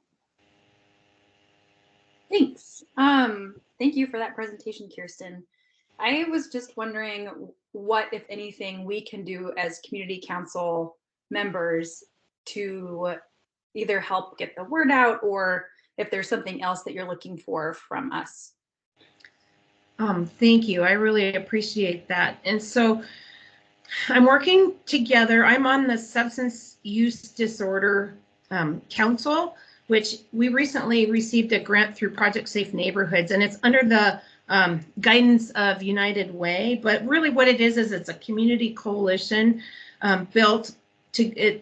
Thanks. Thank you for that presentation, Kirsten. I was just wondering what, if anything, we can do as community council members to either help get the word out, or if there's something else that you're looking for from us. Thank you. I really appreciate that. And so I'm working together. I'm on the Substance Use Disorder Council, which we recently received a grant through Project Safe Neighborhoods, and it's under the guidance of United Way. But really what it is it's a community coalition built to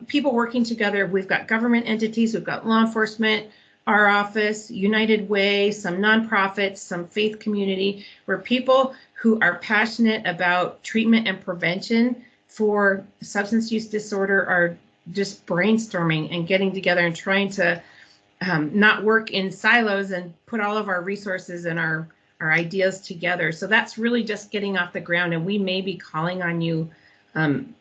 people working together. We've got government entities, we've got law enforcement, our office, United Way, some nonprofits, some faith community, where people who are passionate about treatment and prevention for substance use disorder are just brainstorming and getting together and trying to not work in silos and put all of our resources and our ideas together. So that's really just getting off the ground, and we may be calling on you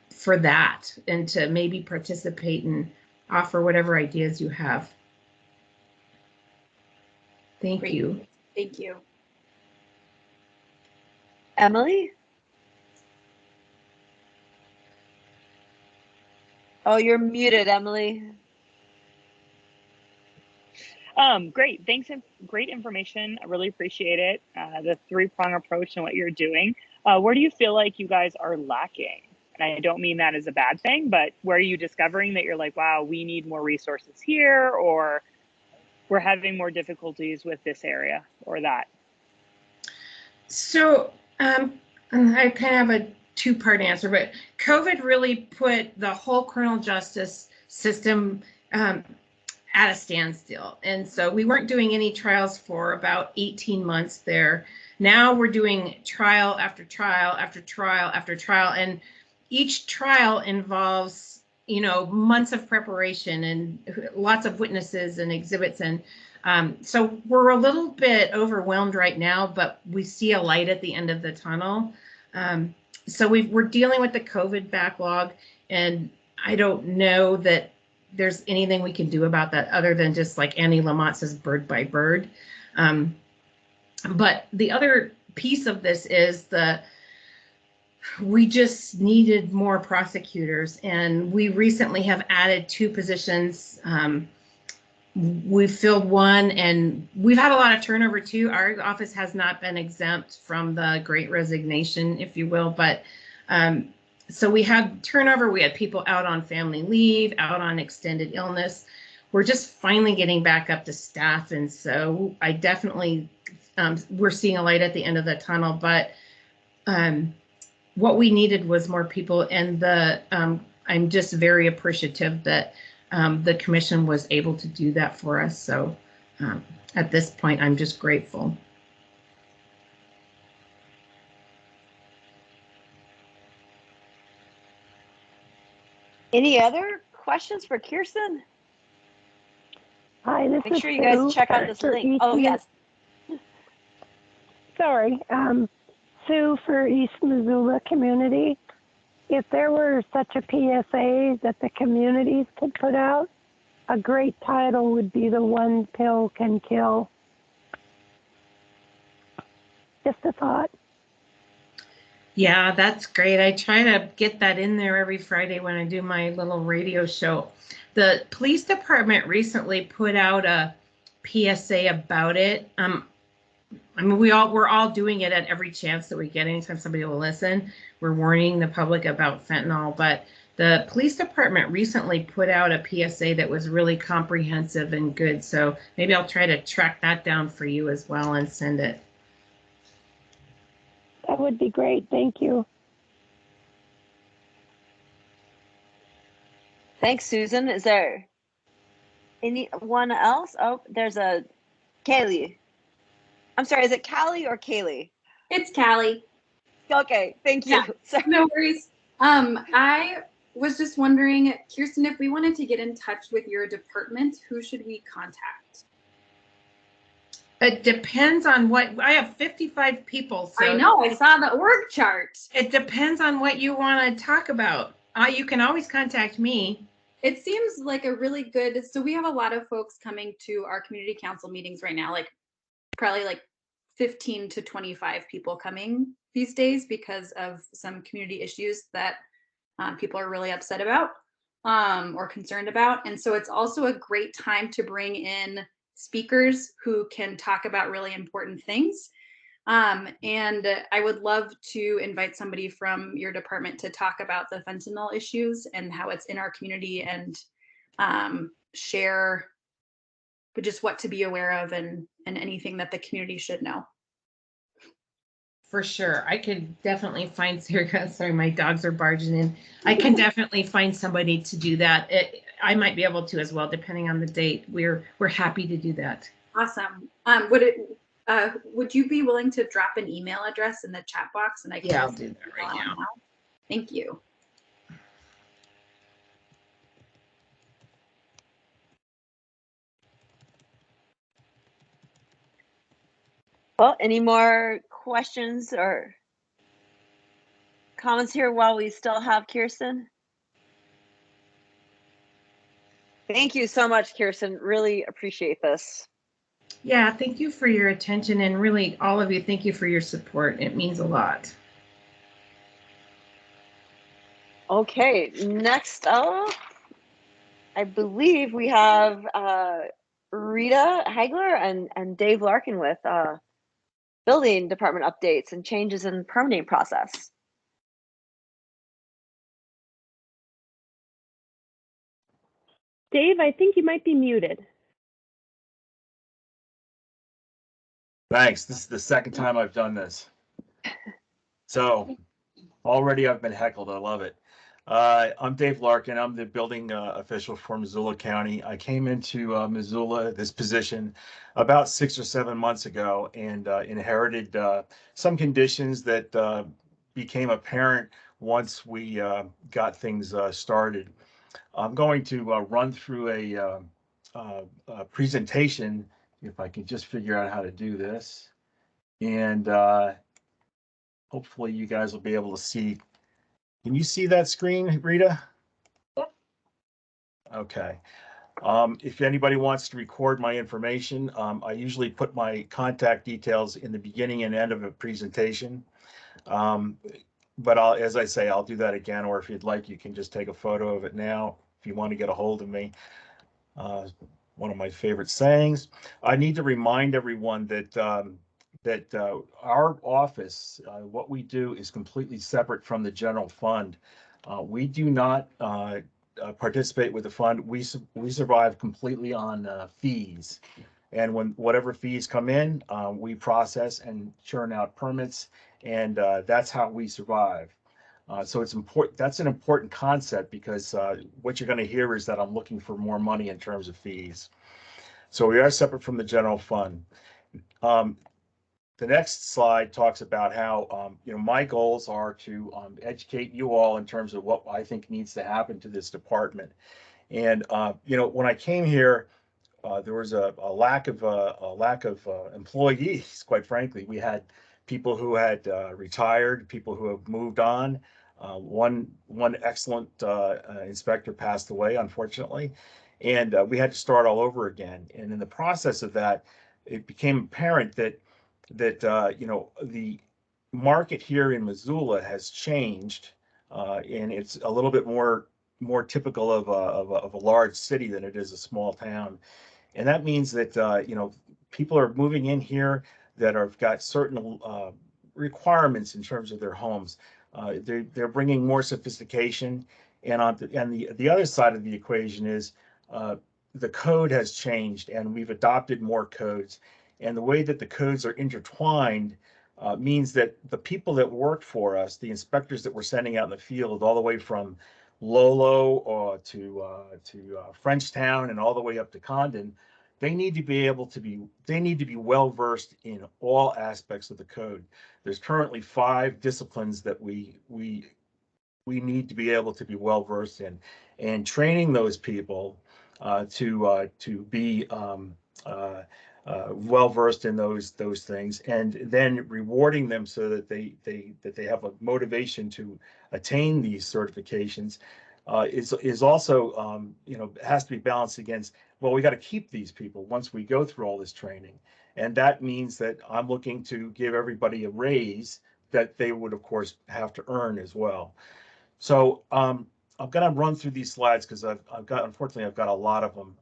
for that and to maybe participate and offer whatever ideas you have. Thank you. Thank you. Emily? Oh, you're muted, Emily. Great. Thanks. Great information. I really appreciate it. The three-prong approach and what you're doing. Where do you feel like you guys are lacking? And I don't mean that as a bad thing, but where are you discovering that you're like, wow, we need more resources here, or we're having more difficulties with this area or that? So I kind of have a two-part answer, but COVID really put the whole criminal justice system at a standstill. And so we weren't doing any trials for about 18 months there. Now we're doing trial after trial after trial after trial. And each trial involves, months of preparation and lots of witnesses and exhibits. And so we're a little bit overwhelmed right now, but we see a light at the end of the tunnel. So we're dealing with the COVID backlog, and I don't know that there's anything we can do about that other than just like Annie Lamont says, bird by bird. But the other piece of this is we just needed more prosecutors, and we recently have added 2 positions. We've filled one, and we've had a lot of turnover too. Our office has not been exempt from the Great Resignation, if you will, but so we had turnover. We had people out on family leave, out on extended illness. We're just finally getting back up to staff, and so I definitely we're seeing a light at the end of the tunnel. But what we needed was more people, and I'm just very appreciative that the commission was able to do that for us. So at this point, I'm just grateful. Any other questions for Kirsten? Hi, this is Make sure you guys check out this link. Oh, yes. Sorry. Sue for East Missoula community. If there were such a PSA that the communities could put out, a great title would be The One Pill Can Kill. Just a thought. Yeah, that's great. I try to get that in there every Friday when I do my little radio show. The police department recently put out a PSA about it. I mean, we're all doing it at every chance that we get. Anytime somebody will listen, we're warning the public about fentanyl. But the police department recently put out a PSA that was really comprehensive and good. So maybe I'll try to track that down for you as well and send it. That would be great. Thank you. Thanks, Susan. Is there anyone else? Oh, there's a Kaylee. I'm sorry, is it Callie or Kaylee? It's Callie. Okay, thank you. Yeah, no worries. I was just wondering, Kirsten, if we wanted to get in touch with your department, who should we contact? It depends on what, I have 55 people. So I know, I saw the org chart. It depends on what you want to talk about. You can always contact me. It seems like a really good, so we have a lot of folks coming to our community council meetings right now, like probably like 15 to 25 people coming these days because of some community issues that people are really upset about or concerned about. And so it's also a great time to bring in speakers who can talk about really important things. And I would love to invite somebody from your department to talk about the fentanyl issues and how it's in our community, and share just what to be aware of and anything that the community should know. For sure. I could definitely find, sorry, my dogs are barging in. I can definitely find somebody to do that. I might be able to as well, depending on the date. We're happy to do that. Awesome. Would you be willing to drop an email address in the chat box, and I can I'll do that right now. Thank you. Well, any more questions or comments here while we still have Kirsten? Thank you so much, Kirsten. Really appreciate this. Yeah, thank you for your attention, and really all of you, thank you for your support. It means a lot. Okay, next up, I believe we have Rita Hagler and Dave Larkin with building department updates and changes in permitting process. Dave, I think you might be muted. Thanks. This is the second time I've done this. So already I've been heckled. I love it. I'm Dave Larkin. I'm the building official for Missoula County. I came into Missoula, this position, about 6 or 7 months ago, and inherited some conditions that became apparent once we got things started. I'm going to run through a presentation, if I can just figure out how to do this. And hopefully you guys will be able to see. Can you see that screen, Rita? Yep. Okay. If anybody wants to record my information, I usually put my contact details in the beginning and end of a presentation. But as I say, I'll do that again, or if you'd like, you can just take a photo of it now if you want to get a hold of me. One of my favorite sayings. I need to remind everyone that our office, what we do is completely separate from the general fund. We do not participate with the fund. We survive completely on fees. And when whatever fees come in, we process and churn out permits, and that's how we survive. So it's important. That's an important concept, because what you're going to hear is that I'm looking for more money in terms of fees. So we are separate from the general fund. The next slide talks about how my goals are to educate you all in terms of what I think needs to happen to this department. And when I came here, there was a lack of employees. Quite frankly, we had people who had retired, people who have moved on. One excellent inspector passed away, unfortunately, and we had to start all over again. And in the process of that, it became apparent that the market here in Missoula has changed, and it's a little bit more typical of a large city than it is a small town. And that means that people are moving in here that have got certain requirements in terms of their homes. They're bringing more sophistication, and the other side of the equation is the code has changed, and we've adopted more codes. And the way that the codes are intertwined means that the people that work for us, the inspectors that we're sending out in the field, all the way from Lolo to Frenchtown and all the way up to Condon, they need to be well versed in all aspects of the code. There's currently 5 disciplines that we need to be able to be well versed in, and training those people to be well versed in those things, and then rewarding them so that they have a motivation to attain these certifications is also has to be balanced against, well, we got to keep these people once we go through all this training. And that means that I'm looking to give everybody a raise that they would, of course, have to earn as well. So I'm going to run through these slides because unfortunately, I've got a lot of them.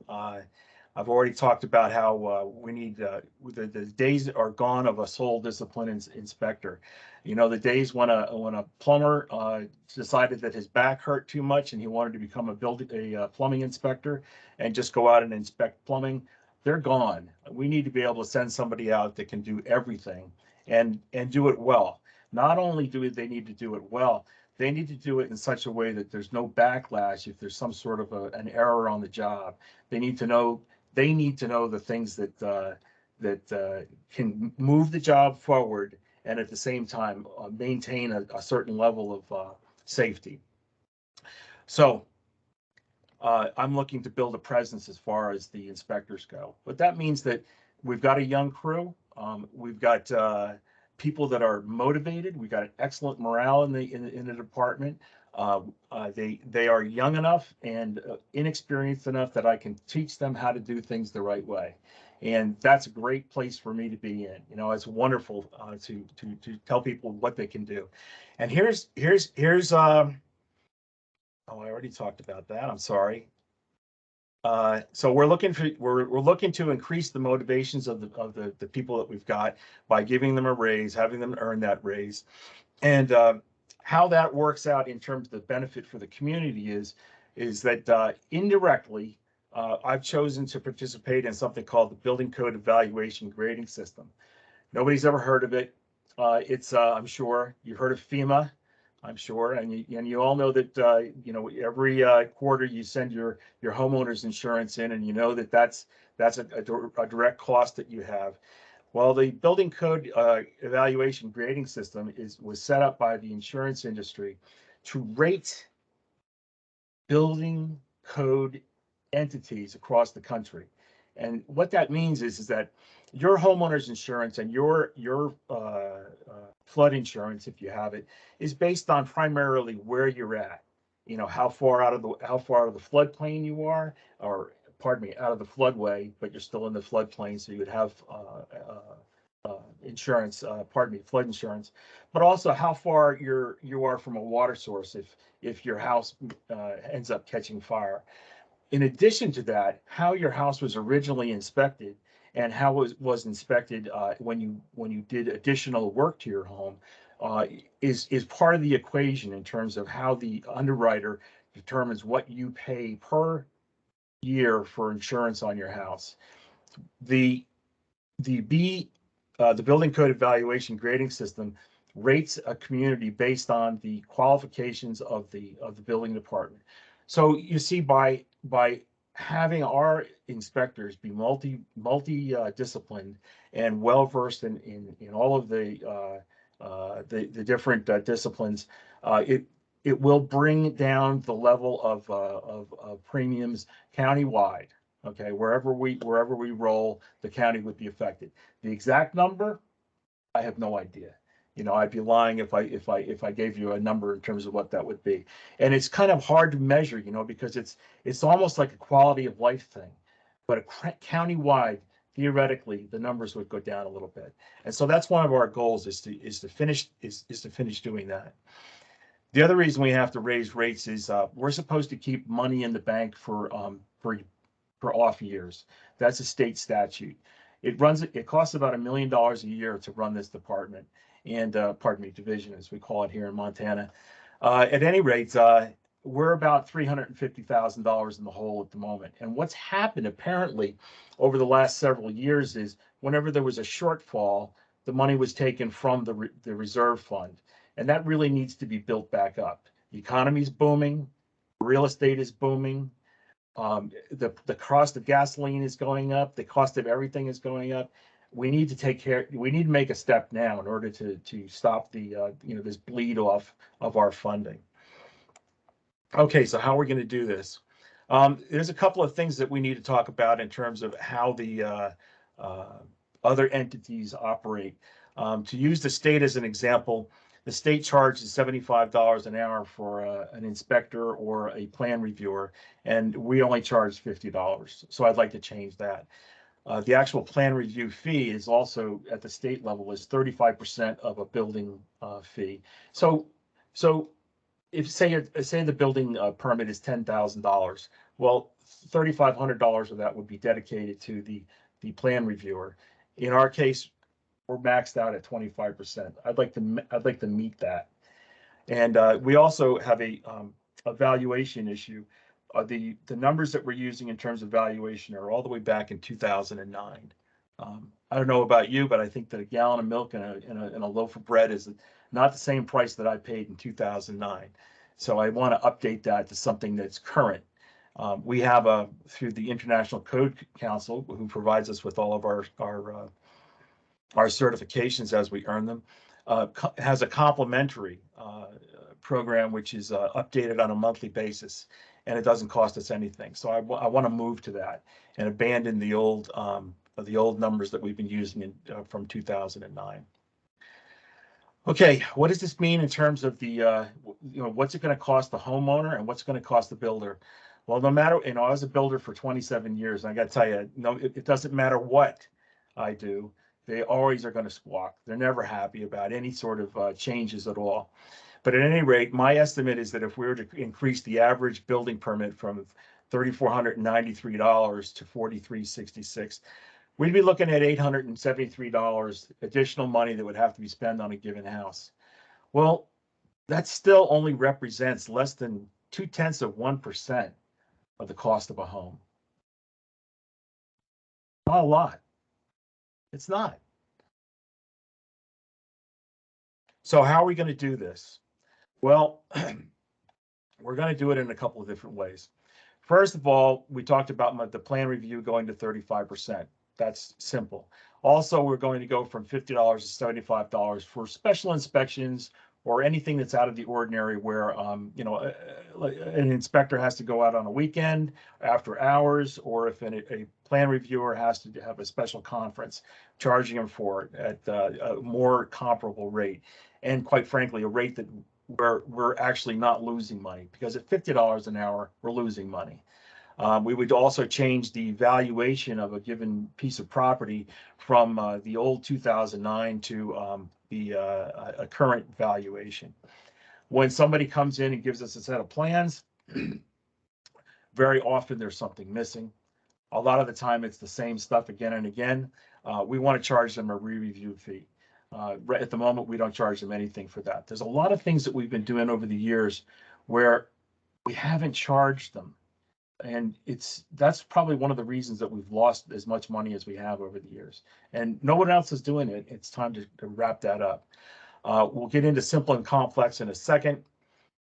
I've already talked about how we need, the days are gone of a sole discipline inspector. You know, the days when a plumber decided that his back hurt too much and he wanted to become a plumbing inspector and just go out and inspect plumbing, they're gone. We need to be able to send somebody out that can do everything and do it well. Not only do they need to do it well, they need to do it in such a way that there's no backlash if there's some sort of an error on the job. They need to know the things that can move the job forward and at the same time maintain a certain level of safety. So I'm looking to build a presence as far as the inspectors go. But that means that we've got a young crew. We've got people that are motivated. We've got an excellent morale in the department. They are young enough and inexperienced enough that I can teach them how to do things the right way, and that's a great place for me to be in. You know, it's wonderful to tell people what they can do. And here's oh, I already talked about that. I'm sorry. So we're looking to increase the motivations of the people that we've got by giving them a raise, having them earn that raise, and how that works out in terms of the benefit for the community is that indirectly, I've chosen to participate in something called the Building Code Evaluation Grading System. Nobody's ever heard of it. It's I'm sure you've heard of FEMA. I'm sure, and you all know that you know, every quarter you send your homeowner's insurance in, and you know that that's a direct cost that you have. Well, the Building Code Evaluation Grading System was set up by the insurance industry to rate building code entities across the country. And what that means is that your homeowner's insurance and your flood insurance, if you have it, is based on primarily where you're at. You know, how far out of the floodplain you are, or pardon me, out of the floodway, but you're still in the floodplain, so you would have insurance, flood insurance, but also how far you are from a water source if your house ends up catching fire. In addition to that, how your house was originally inspected and how it was inspected when you did additional work to your home is part of the equation in terms of how the underwriter determines what you pay per year for insurance on your house. The Building Code Evaluation Grading System rates a community based on the qualifications of the building department. So you see, by having our inspectors be multi-disciplined and well versed in all of the different disciplines, it will bring down the level of premiums countywide. Okay, wherever we roll, the county would be affected. The exact number, I have no idea. You know, I'd be lying if I gave you a number in terms of what that would be. And it's kind of hard to measure, you know, because it's almost like a quality of life thing. But countywide, theoretically, the numbers would go down a little bit. And so that's one of our goals is to finish doing that. The other reason we have to raise rates is we're supposed to keep money in the bank for off years. That's a state statute. It costs about $1 million a year to run this department and division, as we call it here in Montana. At any rate, we're about $350,000 in the hole at the moment. And what's happened apparently over the last several years is whenever there was a shortfall, the money was taken from the reserve fund. And that really needs to be built back up. The economy's booming, real estate is booming. The cost of gasoline is going up. The cost of everything is going up. We need to make a step now in order to stop this bleed off of our funding. Okay, so how are we going to do this? There's a couple of things that we need to talk about in terms of how the other entities operate. To use the state as an example, the state charges $75 an hour for an inspector or a plan reviewer, and we only charge $50. So I'd like to change that. The actual plan review fee is also at the state level is 35% of a building fee. So if say the building permit is $10,000, well, $3,500 of that would be dedicated to the plan reviewer. In our case, we're maxed out at 25%. I'd like to meet that. And we also have a valuation issue. The numbers that we're using in terms of valuation are all the way back in 2009. I don't know about you, but I think that a gallon of milk and a loaf of bread is not the same price that I paid in 2009. So I want to update that to something that's current. We have through the International Code Council, who provides us with all of our certifications as we earn them, has a complimentary program which is updated on a monthly basis, and it doesn't cost us anything. So I want to move to that and abandon the old numbers that we've been using from 2009. Okay, what does this mean in terms of the what's it going to cost the homeowner and what's going to cost the builder? Well, no matter, I was a builder for 27 years, and I got to tell you, no, it doesn't matter what I do. They always are going to squawk. They're never happy about any sort of changes at all. But at any rate, my estimate is that if we were to increase the average building permit from $3,493 to $4,366, we'd be looking at $873 additional money that would have to be spent on a given house. Well, that still only represents less than 0.2% of the cost of a home. Not a lot. It's not. So how are we going to do this? Well, we're going to do it in a couple of different ways. First of all, we talked about the plan review going to 35%. That's simple. Also, we're going to go from $50 to $75 for special inspections or anything that's out of the ordinary where, an inspector has to go out on a weekend, after hours, or if a plan reviewer has to have a special conference, charging them for it at a more comparable rate. And quite frankly, a rate that we're actually not losing money, because at $50 an hour, we're losing money. We would also change the valuation of a given piece of property from the old 2009 to a current valuation. When somebody comes in and gives us a set of plans, very often there's something missing. A lot of the time it's the same stuff again and again. We want to charge them a re-review fee. At the moment, we don't charge them anything for that. There's a lot of things that we've been doing over the years where we haven't charged them. And that's probably one of the reasons that we've lost as much money as we have over the years. And no one else is doing it. It's time to wrap that up. We'll get into simple and complex in a second.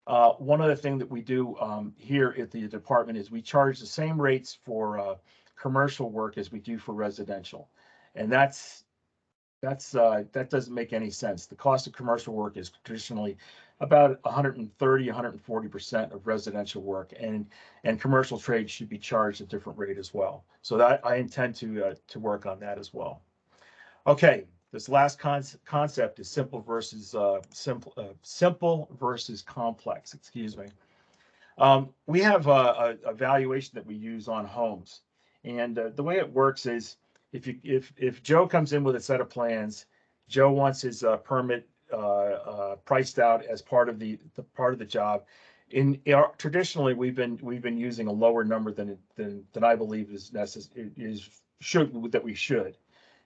One other thing that we do here at the department is we charge the same rates for commercial work as we do for residential. And that doesn't make any sense. The cost of commercial work is traditionally about 130, 140% of residential work, and commercial trade should be charged a different rate as well. So that I intend to work on that as well. Okay, this last concept is simple versus complex. Excuse me. We have a valuation that we use on homes, and the way it works is if Joe comes in with a set of plans, Joe wants his permit priced out as part of the job. Traditionally, we've been using a lower number than I believe is necessary, that we should,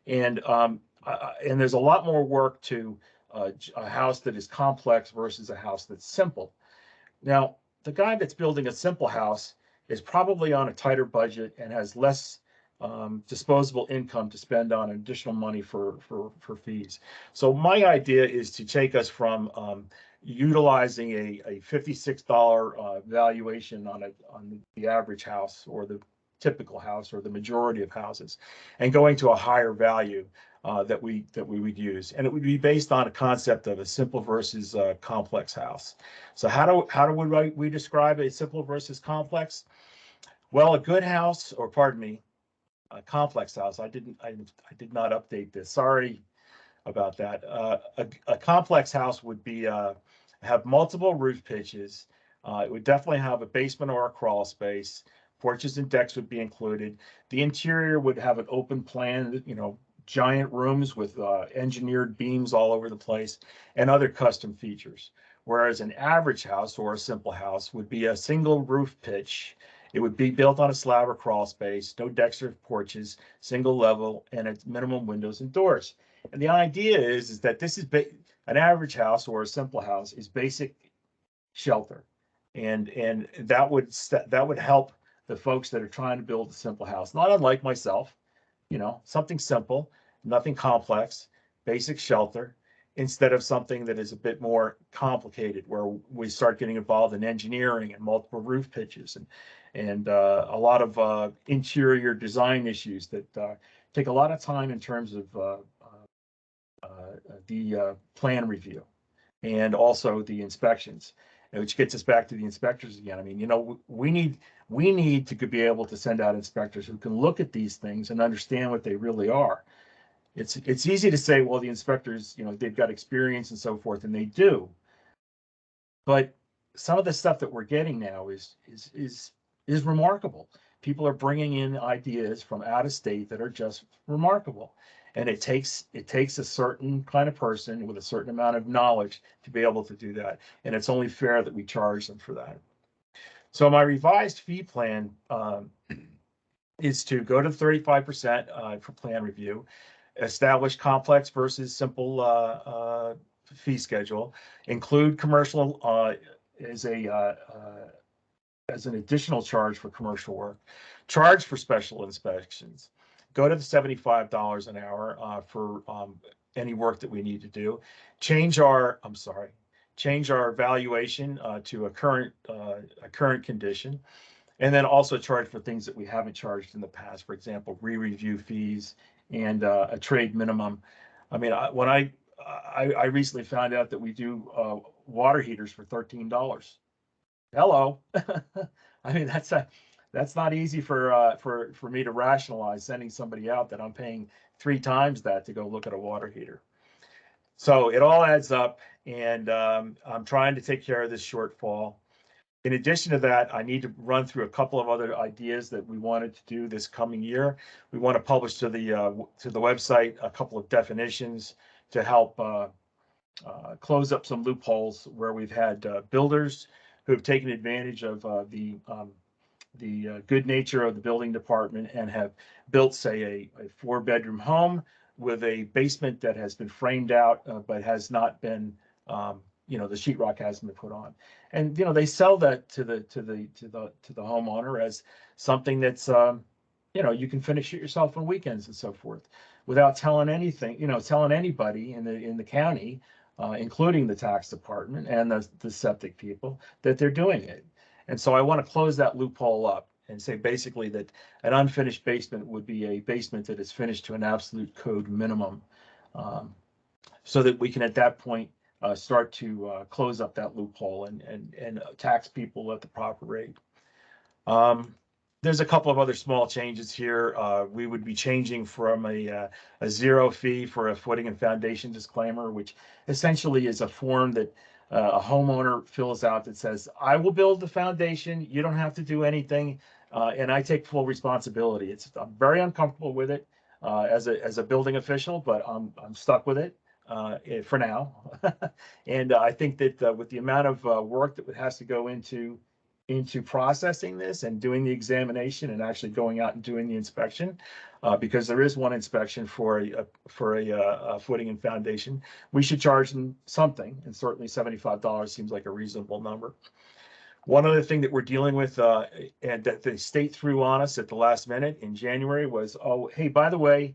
and there's a lot more work to a house that is complex versus a house that's simple. Now, the guy that's building a simple house is probably on a tighter budget and has less disposable income to spend on additional money for fees. So my idea is to take us from utilizing a $56 valuation on the average house or the typical house or the majority of houses, and going to a higher value that we would use, and it would be based on a concept of a simple versus complex house. So how do we describe a simple versus complex? Well, a good house, or pardon me, a complex house. I did not update this. Sorry about that. A complex house would be have multiple roof pitches. It would definitely have a basement or a crawl space. Porches and decks would be included. The interior would have an open plan, giant rooms with engineered beams all over the place and other custom features. Whereas an average house or a simple house would be a single roof pitch. It would be built on a slab or crawl space, no decks or porches, single level, and its minimum windows and doors. And the idea is that this is an average house or a simple house is basic shelter, and that would help the folks that are trying to build a simple house, not unlike myself, something simple, nothing complex, basic shelter, instead of something that is a bit more complicated, where we start getting involved in engineering and multiple roof pitches and a lot of interior design issues that take a lot of time in terms of the plan review and also the inspections, which gets us back to the inspectors again. I mean, we need to be able to send out inspectors who can look at these things and understand what they really are. It's easy to say, well, the inspectors, they've got experience and so forth, and they do. But some of the stuff that we're getting now is remarkable. People are bringing in ideas from out of state that are just remarkable. And it takes a certain kind of person with a certain amount of knowledge to be able to do that. And it's only fair that we charge them for that. So my revised fee plan is to go to 35% for plan review, establish complex versus simple fee schedule, include commercial as an additional charge for commercial work, charge for special inspections, go to the $75 an hour for any work that we need to do, change our valuation to a current condition, and then also charge for things that we haven't charged in the past. For example, re-review fees and a trade minimum. I mean, when I recently found out that we do water heaters for $13. Hello. I mean, that's not easy for me to rationalize, sending somebody out that I'm paying 3 times that to go look at a water heater. So it all adds up, and I'm trying to take care of this shortfall. In addition to that, I need to run through a couple of other ideas that we wanted to do this coming year. We want to publish to the website a couple of definitions to help close up some loopholes where we've had builders who have taken advantage of the good nature of the building department and have built, say, a 4-bedroom home with a basement that has been framed out, but has not been, the sheetrock hasn't been put on. And they sell that to the homeowner as something that's you can finish it yourself on weekends and so forth, without telling anybody in the county, including the tax department and the septic people, that they're doing it. And so I want to close that loophole up and say basically that an unfinished basement would be a basement that is finished to an absolute code minimum, so that we can at that point start to close up that loophole and tax people at the proper rate. There's a couple of other small changes here. We would be changing from a 0 fee for a footing and foundation disclaimer, which essentially is a form that a homeowner fills out that says, I will build the foundation, you don't have to do anything, and I take full responsibility. I'm very uncomfortable with it as a building official, but I'm stuck with it for now. And I think that with the amount of work that has to go into processing this and doing the examination and actually going out and doing the inspection, because there is one inspection for a footing and foundation, we should charge them something, and certainly $75 seems like a reasonable number. One other thing that we're dealing with, and that the state threw on us at the last minute in January was, oh, hey, by the way,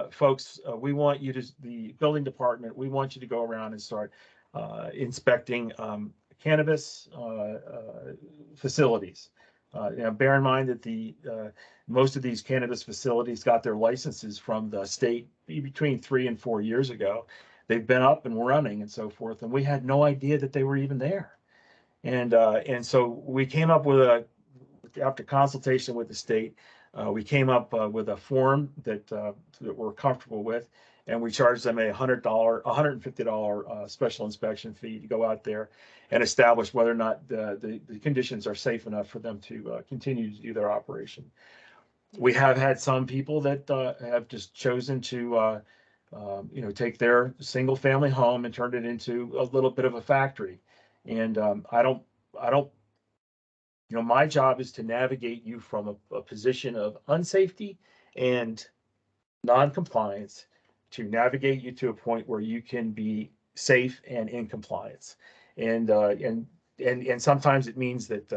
folks, we want you the building department, we want you to go around and start inspecting cannabis facilities. Bear in mind that most of these cannabis facilities got their licenses from the state between 3 and 4 years ago. They've been up and running and so forth, and we had no idea that they were even there. And so we came up with after consultation with the state, we came up with a form that we're comfortable with, and we charge them a $150 special inspection fee to go out there and establish whether or not the conditions are safe enough for them to continue to do their operation. We have had some people that have just chosen to take their single family home and turn it into a little bit of a factory. And I don't, my job is to navigate you from a position of unsafety and non-compliance to navigate you to a point where you can be safe and in compliance. And sometimes it means that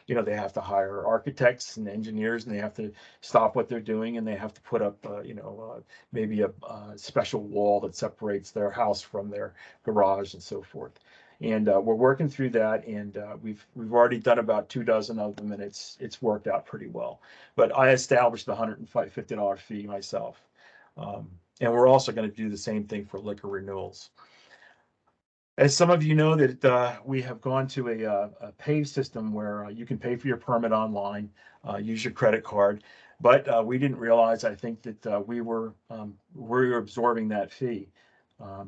they have to hire architects and engineers, and they have to stop what they're doing, and they have to put up maybe a special wall that separates their house from their garage and so forth. And we're working through that, and we've already done about 24 of them, and it's worked out pretty well. But I established the $150 fee myself, and we're also going to do the same thing for liquor renewals. As some of you know, that we have gone to a pay system where you can pay for your permit online, use your credit card, but we didn't realize, I think, that we were absorbing that fee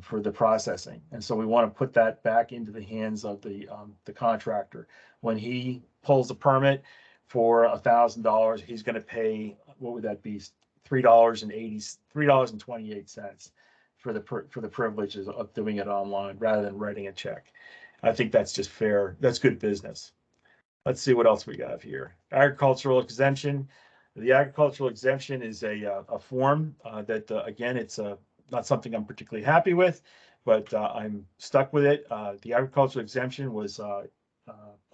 for the processing, and so we want to put that back into the hands of the contractor. When he pulls a permit for $1,000, he's going to pay, what would that be, $3.28 for the privileges of doing it online rather than writing a check. I think that's just fair. That's good business. Let's see what else we got here. Agricultural exemption. The agricultural exemption is a form that again, it's not something I'm particularly happy with, but I'm stuck with it. The agricultural exemption was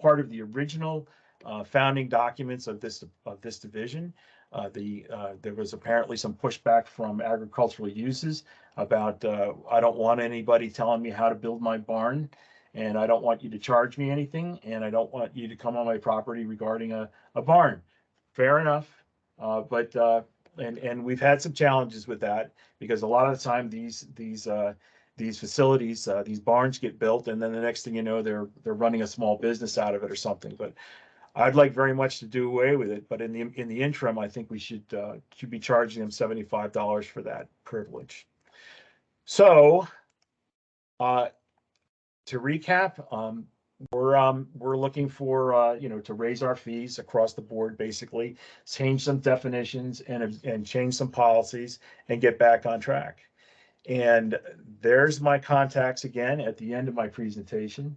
part of the original founding documents of this division. There was apparently some pushback from agricultural uses about I don't want anybody telling me how to build my barn, and I don't want you to charge me anything, and I don't want you to come on my property regarding a barn. Fair enough, but we've had some challenges with that, because a lot of the time these facilities, these barns get built, and then the next thing you know, they're running a small business out of it or something. But I'd like very much to do away with it, but in the interim, I think we should be charging them $75 for that privilege. So, to recap, we're looking for to raise our fees across the board, basically change some definitions and change some policies and get back on track. And there's my contacts again at the end of my presentation.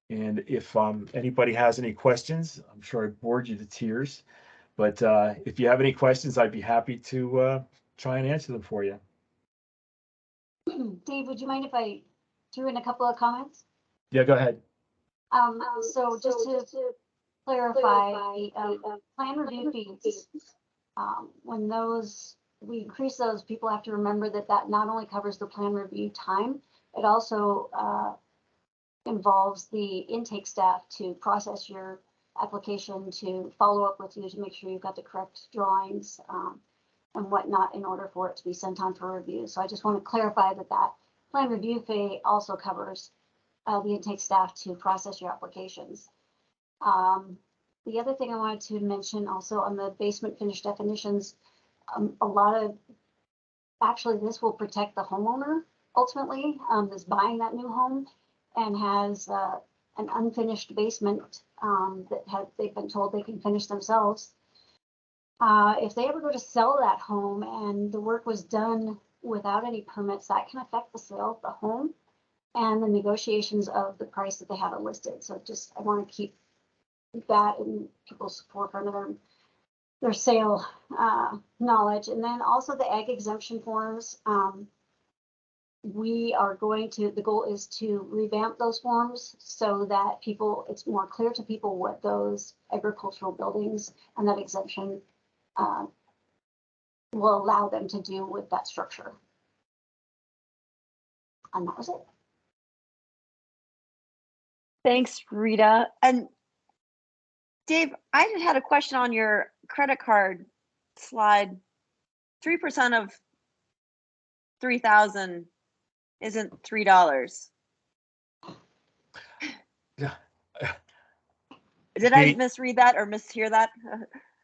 And if anybody has any questions, I'm sure I bored you to tears, but if you have any questions, I'd be happy to try and answer them for you. Dave, would you mind if I threw in a couple of comments? Yeah, go ahead. So just to clarify, plan review fees, when we increase those, people have to remember that not only covers the plan review time, it also involves the intake staff to process your application, to follow up with you to make sure you've got the correct drawings and whatnot in order for it to be sent on for review. So I just want to clarify that plan review fee also covers the intake staff to process your applications. The other thing I wanted to mention also on the basement finish definitions, actually this will protect the homeowner ultimately, that's buying that new home and has an unfinished basement they've been told they can finish themselves. If they ever go to sell that home and the work was done without any permits, that can affect the sale of the home and the negotiations of the price that they have it listed. So I want to keep that in people's forefront of their sale knowledge. And then also the ag exemption forms. The goal is to revamp those forms so that it's more clear to people what those agricultural buildings and that exemption will allow them to do with that structure. And that was it. Thanks, Rita. And Dave, I had a question on your credit card slide. 3% of 3,000 isn't $3. Yeah. Did I misread that or mishear that?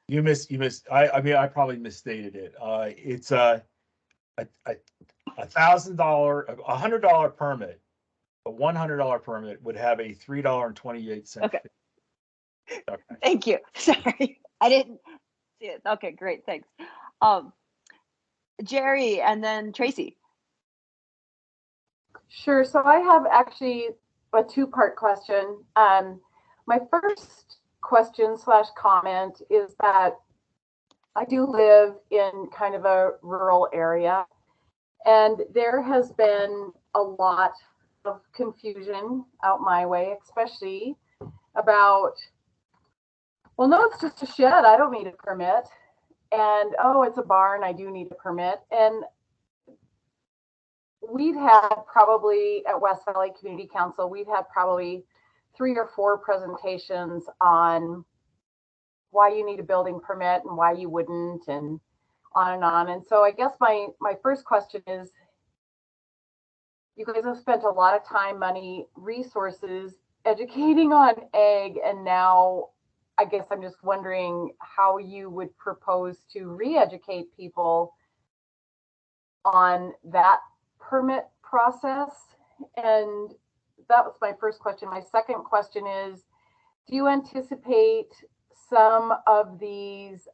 You missed. I mean, I probably misstated it. It's I $100 permit, a $100 permit would have a $3.28 Okay. fee. Okay. Thank you. Sorry, I didn't see it. Okay, great, thanks. Jerry and then Tracy. Sure. So I have actually a two-part question. My first question / comment is that I do live in kind of a rural area, and there has been a lot of confusion out my way, especially about, well, no, it's just a shed, I don't need a permit. And, oh, it's a barn, I do need a permit. And we've had probably at West Valley Community Council, we've had probably 3 or 4 presentations on why you need a building permit and why you wouldn't, and on and on. And so I guess my first question is, you guys have spent a lot of time, money, resources educating on ag, and now I guess I'm just wondering how you would propose to re-educate people on that permit process. And that was my first question. My second question is, do you anticipate some of these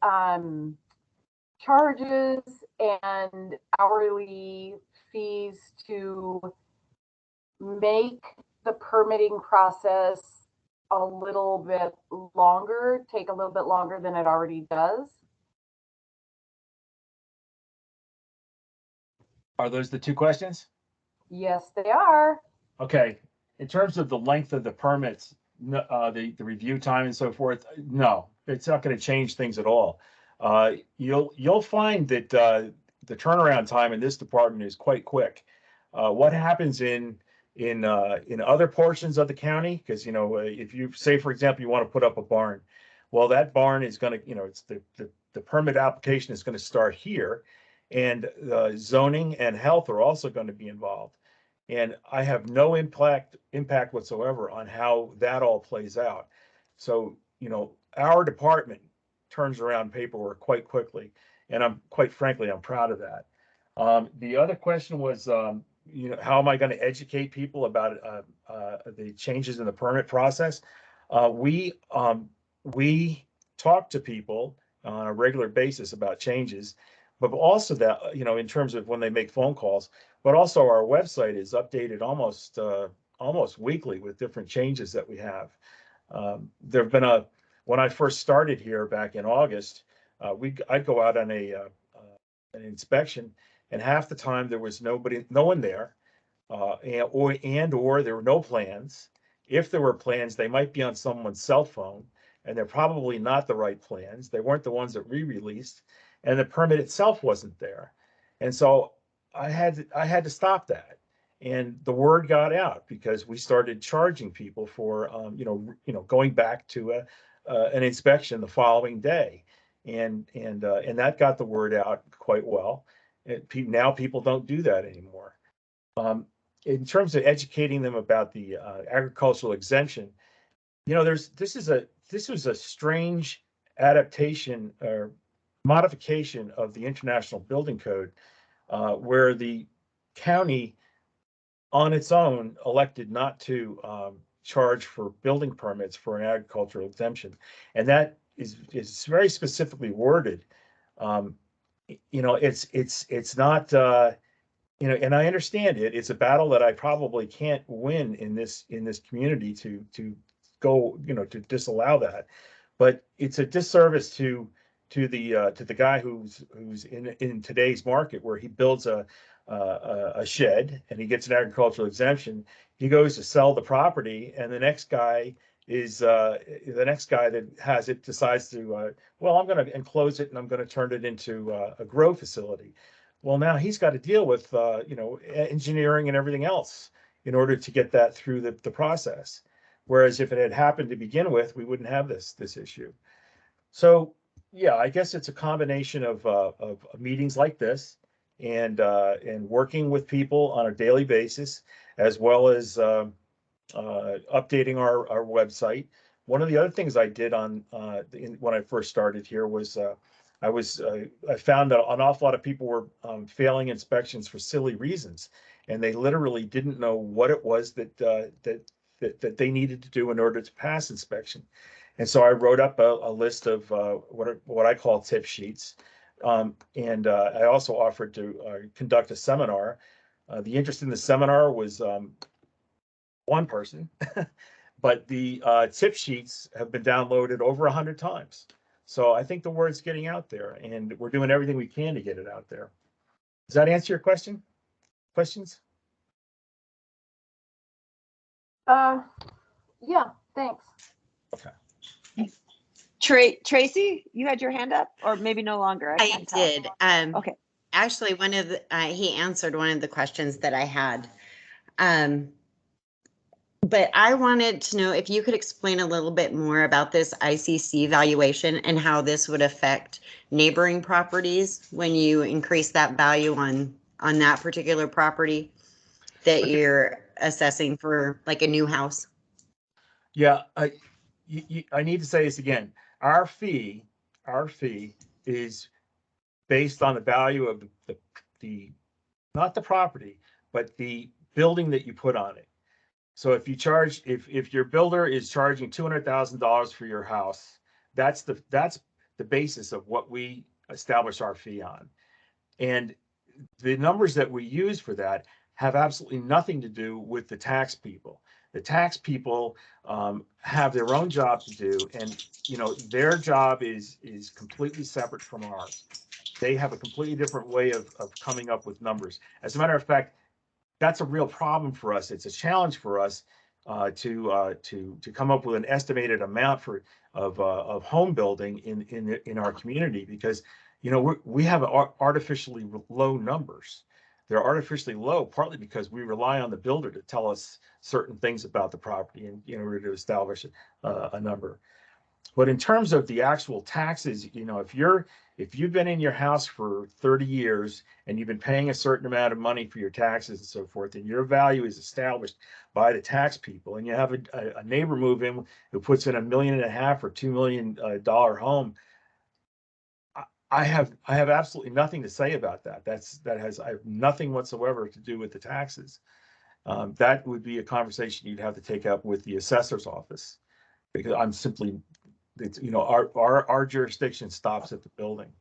charges and hourly fees to make the permitting process a little bit longer, take a little bit longer than it already does? Are those the two questions? Yes, they are. Okay. In terms of the length of the permits, the review time and so forth, no, it's not going to change things at all. You'll find that the turnaround time in this department is quite quick. What happens in other portions of the county, because if you say, for example, you want to put up a barn, well, that barn is going to, it's the permit application is going to start here, and zoning and health are also going to be involved. And I have no impact whatsoever on how that all plays out. So, our department turns around paperwork quite quickly, and quite frankly, I'm proud of that. The other question was, how am I going to educate people about the changes in the permit process? We talk to people on a regular basis about changes, but also that, in terms of when they make phone calls, but also our website is updated almost weekly with different changes that we have. There have been when I first started here back in August, I'd go out on an inspection, and half the time there was no one there, or there were no plans. If there were plans, they might be on someone's cell phone, and they're probably not the right plans. They weren't the ones that we released, and the permit itself wasn't there. And so I had to stop that. And the word got out because we started charging people for, going back to an inspection the following day, and that got the word out quite well. Now people don't do that anymore. In terms of educating them about the agricultural exemption, this was a strange adaptation or modification of the International Building Code, where the county on its own elected not to charge for building permits for an agricultural exemption. And that is very specifically worded. It's not, and I understand it. It's a battle that I probably can't win in this community to go, to disallow that. But it's a disservice to the guy who's in today's market, where he builds a shed and he gets an agricultural exemption. He goes to sell the property, and the next guy that has it decides to, well, I'm going to enclose it and I'm going to turn it into a grow facility. Well, now he's got to deal with engineering and everything else in order to get that through the process. Whereas if it had happened to begin with, we wouldn't have this issue. So yeah, I guess it's a combination of meetings like this and working with people on a daily basis, as well as updating our website. One of the other things I did when I first started here was I found that an awful lot of people were failing inspections for silly reasons, and they literally didn't know what it was that they needed to do in order to pass inspection. And so I wrote up a list of what I call tip sheets. And I also offered to conduct a seminar. The interest in the seminar was one person, but the tip sheets have been downloaded over 100 times. So I think the word's getting out there, and we're doing everything we can to get it out there. Does that answer your question? Questions? Yeah, thanks. Okay. Tracy, you had your hand up, or maybe no longer. I can't tell. did. Okay. Actually, one of the, he answered one of the questions that I had. But I wanted to know if you could explain a little bit more about this ICC valuation and how this would affect neighboring properties when you increase that value on that particular property that you're assessing for like a new house. Yeah, I need to say this again. Our fee is based on the value of the not the property, but the building that you put on it. So if you charge, if your builder is charging $200,000 for your house, that's the basis of what we establish our fee on. And the numbers that we use for that have absolutely nothing to do with the tax people. The tax people have their own job to do, and their job is completely separate from ours. They have a completely different way of coming up with numbers. As a matter of fact, that's a real problem for us. It's a challenge for us to come up with an estimated amount of home building in our community, because we have artificially low numbers. They're artificially low partly because we rely on the builder to tell us certain things about the property in order to establish a number. But in terms of the actual taxes, if you've been in your house for 30 years and you've been paying a certain amount of money for your taxes and so forth, and your value is established by the tax people, and you have a neighbor move in who puts in $1.5 million or $2 million home, I have absolutely nothing to say about that. I have nothing whatsoever to do with the taxes. That would be a conversation you'd have to take up with the assessor's office, because I'm simply, our jurisdiction stops at the building.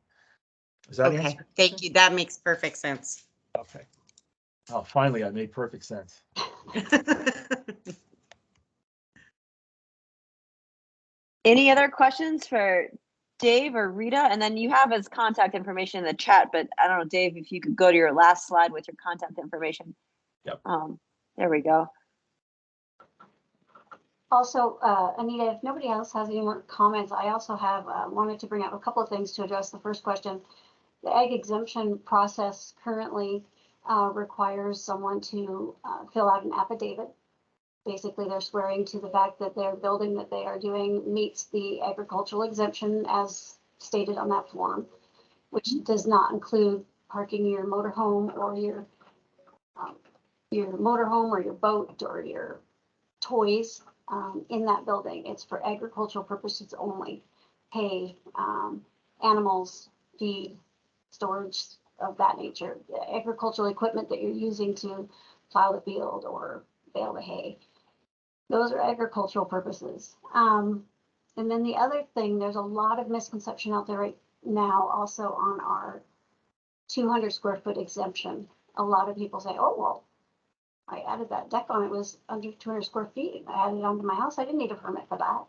Does that Okay, answer? thank you. That makes perfect sense. Okay. Oh, finally, I made perfect sense. Any other questions for Dave or Rita? And then you have his contact information in the chat, but I don't know, Dave, if you could go to your last slide with your contact information. Yep. There we go. Also, Anita, if nobody else has any more comments, I also have wanted to bring up a couple of things to address the first question. The ag exemption process currently requires someone to fill out an affidavit. Basically, they're swearing to the fact that their building that they are doing meets the agricultural exemption as stated on that form, which does not include parking your motorhome or your motorhome or your boat or your toys in that building. It's for agricultural purposes only. Hay, animals, feed, storage of that nature, agricultural equipment that you're using to plow the field or bale the hay. Those are agricultural purposes. And then the other thing, there's a lot of misconception out there right now also on our 200 square foot exemption. A lot of people say, oh, well, I added that deck on, it was under 200 square feet. I added it onto my house. I didn't need a permit for that.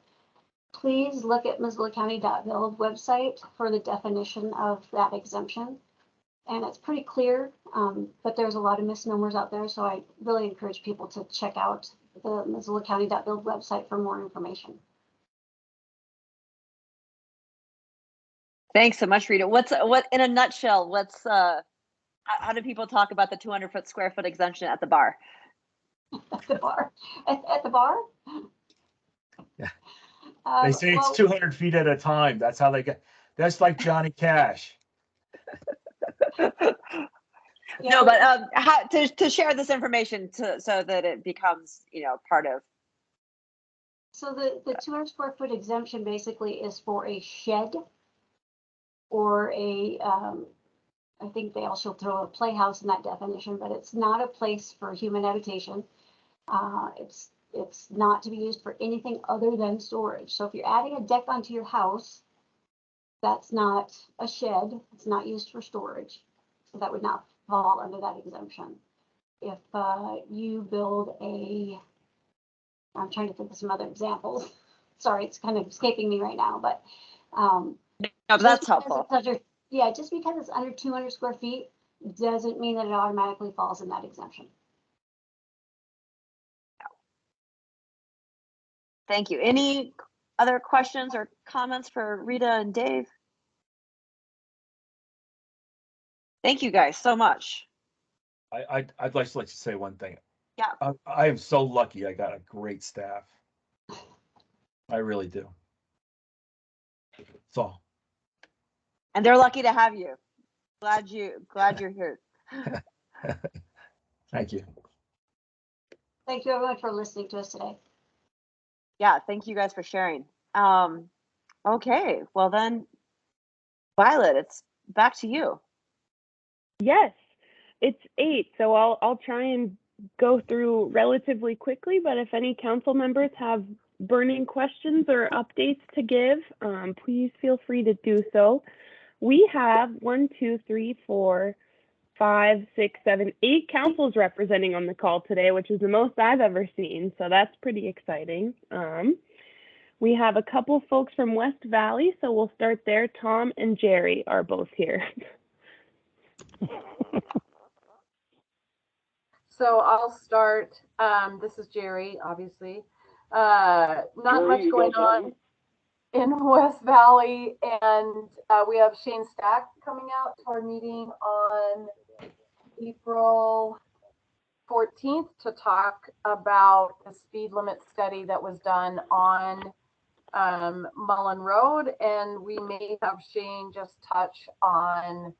Please look at MissoulaCounty.gov website for the definition of that exemption. And it's pretty clear, but there's a lot of misnomers out there. So I really encourage people to check out the MissoulaCounty.gov website for more information. Thanks so much, Rita. What in a nutshell, how do people talk about the 200 square foot exemption at the bar? At the bar? At the bar? Yeah. They say it's 200 feet at a time. That's how they get. That's like Johnny Cash. No, but how to share this information so that it becomes part of. So the 200 square foot exemption basically is for a shed or I think they also throw a playhouse in that definition, but it's not a place for human habitation. It's not to be used for anything other than storage. So if you're adding a deck onto your house, that's not a shed. It's not used for storage. So that would not fall under that exemption. If you build I'm trying to think of some other examples. Sorry, it's kind of escaping me right now, but no, that's helpful. Just because it's under 200 square feet doesn't mean that it automatically falls in that exemption. Thank you. Any other questions or comments for Rita and Dave? Thank you guys so much. I'd like to say one thing. Yeah. I am so lucky. I got a great staff. I really do. That's all. And they're lucky to have you. Glad you're here. Thank you. Thank you everyone for listening to us today. Yeah, thank you guys for sharing. Okay, well then, Violet, it's back to you. Yes, it's 8, so I'll try and go through relatively quickly, but if any council members have burning questions or updates to give, please feel free to do so. We have 1, 2, 3, 4, 5, 6, 7, 8 councils representing on the call today, which is the most I've ever seen, so that's pretty exciting. We have a couple folks from West Valley, so we'll start there. Tom and Jerry are both here. So I'll start. This is Jerry, obviously. Not much going on in West Valley, and we have Shane Stack coming out to our meeting on April 14th to talk about the speed limit study that was done on Mullen Road, and we may have Shane just touch on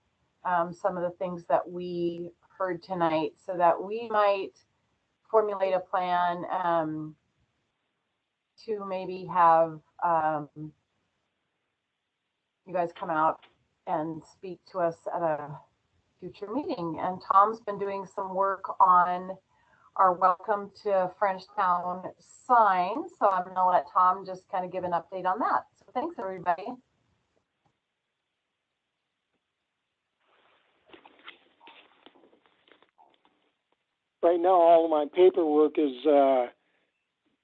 some of the things that we heard tonight, so that we might formulate a plan to maybe have you guys come out and speak to us at a future meeting. And Tom's been doing some work on our welcome to Frenchtown sign, so I'm going to let Tom just kind of give an update on that. So thanks everybody. Right now, all of my paperwork is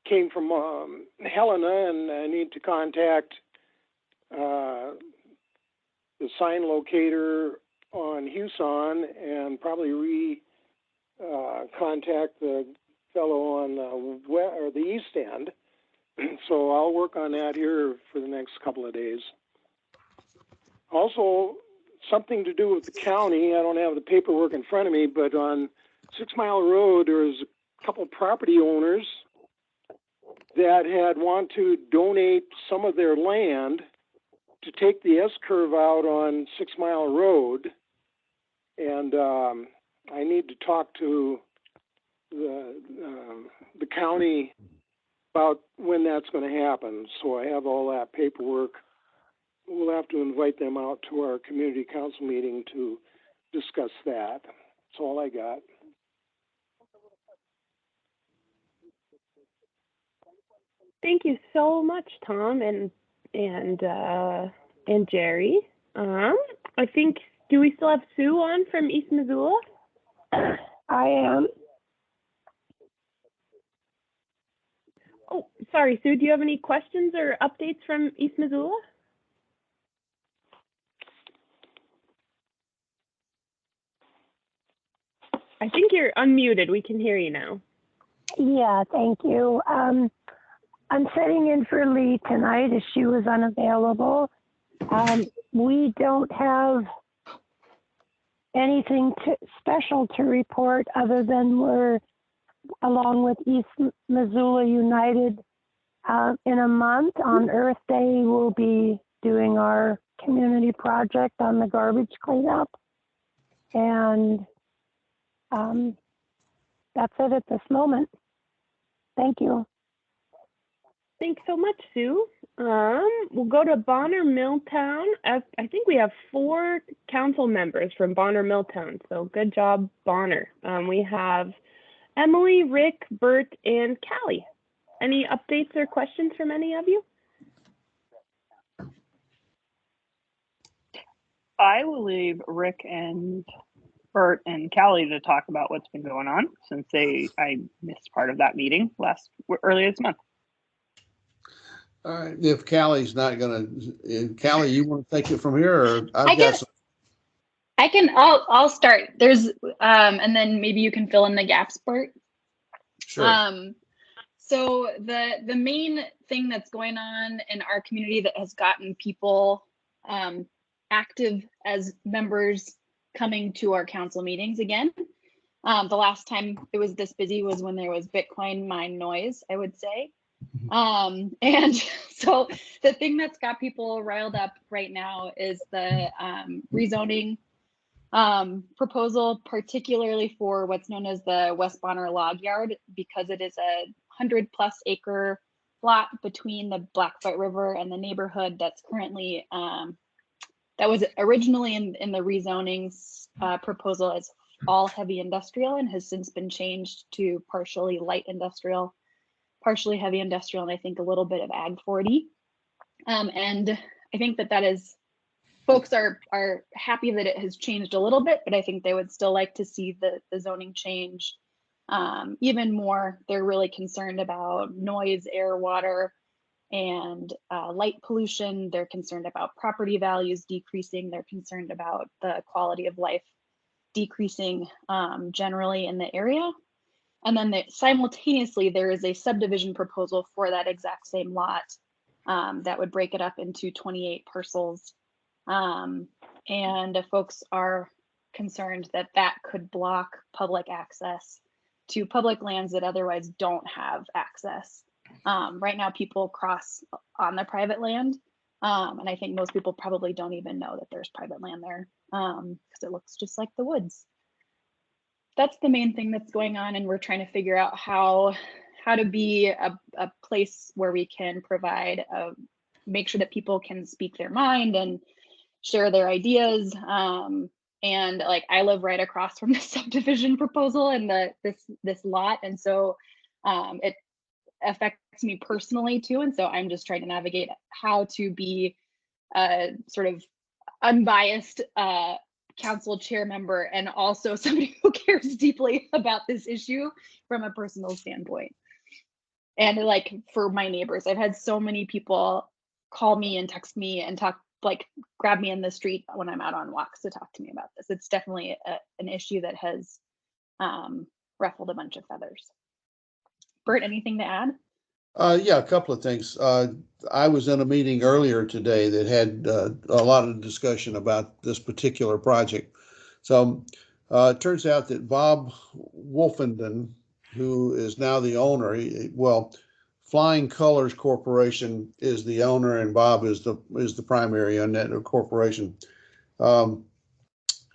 came from Helena, and I need to contact the sign locator on Huson and probably contact the fellow on the east end. So I'll work on that here for the next couple of days. Also, something to do with the county. I don't have the paperwork in front of me, but on 6 Mile Road, there's a couple property owners that had want to donate some of their land to take the S-curve out on 6 Mile Road. And I need to talk to the county about when that's going to happen. So I have all that paperwork. We'll have to invite them out to our community council meeting to discuss that. That's all I got. Thank you so much, Tom and Jerry. I think, do we still have Sue on from East Missoula? I am. Oh, sorry, Sue, do you have any questions or updates from East Missoula? I think you're unmuted. We can hear you now. Yeah, thank you. I'm sitting in for Lee tonight as she was unavailable. We don't have anything special to report other than we're, along with East Missoula United, in a month on Earth Day, we'll be doing our community project on the garbage cleanup. And that's it at this moment. Thank you. Thanks so much, Sue. We'll go to Bonner Milltown. I think we have 4 council members from Bonner Milltown, so good job, Bonner. We have Emily, Rick, Bert, and Callie. Any updates or questions from any of you? I will leave Rick and Bert and Callie to talk about what's been going on, since I missed part of that meeting earlier this month. All right, if Callie's not gonna, Callie, you want to take it from here, or I'll start. There's and then maybe you can fill in the gaps, Bert. Sure. So the main thing that's going on in our community that has gotten people active as members coming to our council meetings again. The last time it was this busy was when there was Bitcoin mine noise, I would say. And so the thing that's got people riled up right now is the rezoning proposal, particularly for what's known as the West Bonner Log Yard, because it is a 100+ acre lot between the Blackfoot River and the neighborhood that's currently that was originally in the rezoning proposal as all heavy industrial and has since been changed to partially light industrial, partially heavy industrial, and I think a little bit of Ag 40. And I think that is, folks are happy that it has changed a little bit, but I think they would still like to see the zoning change even more. They're really concerned about noise, air, water, and light pollution. They're concerned about property values decreasing. They're concerned about the quality of life decreasing generally in the area. And then simultaneously, there is a subdivision proposal for that exact same lot that would break it up into 28 parcels. And folks are concerned that that could block public access to public lands that otherwise don't have access. Right now, people cross on the private land, and I think most people probably don't even know that there's private land there because it looks just like the woods. That's the main thing that's going on, and we're trying to figure out how to be a place where we can provide, make sure that people can speak their mind and share their ideas. And like, I live right across from the subdivision proposal and this lot, and so it affects me personally too. And so I'm just trying to navigate how to be a sort of unbiased council chair member and also somebody who cares deeply about this issue from a personal standpoint. And like, for my neighbors, I've had so many people call me and text me and grab me in the street when I'm out on walks to talk to me about this. It's definitely an issue that has ruffled a bunch of feathers. Bert, anything to add? Yeah, a couple of things. I was in a meeting earlier today that had a lot of discussion about this particular project. So it turns out that Bob Wolfenden, who is now the owner, Flying Colors Corporation is the owner, and Bob is the primary on that corporation.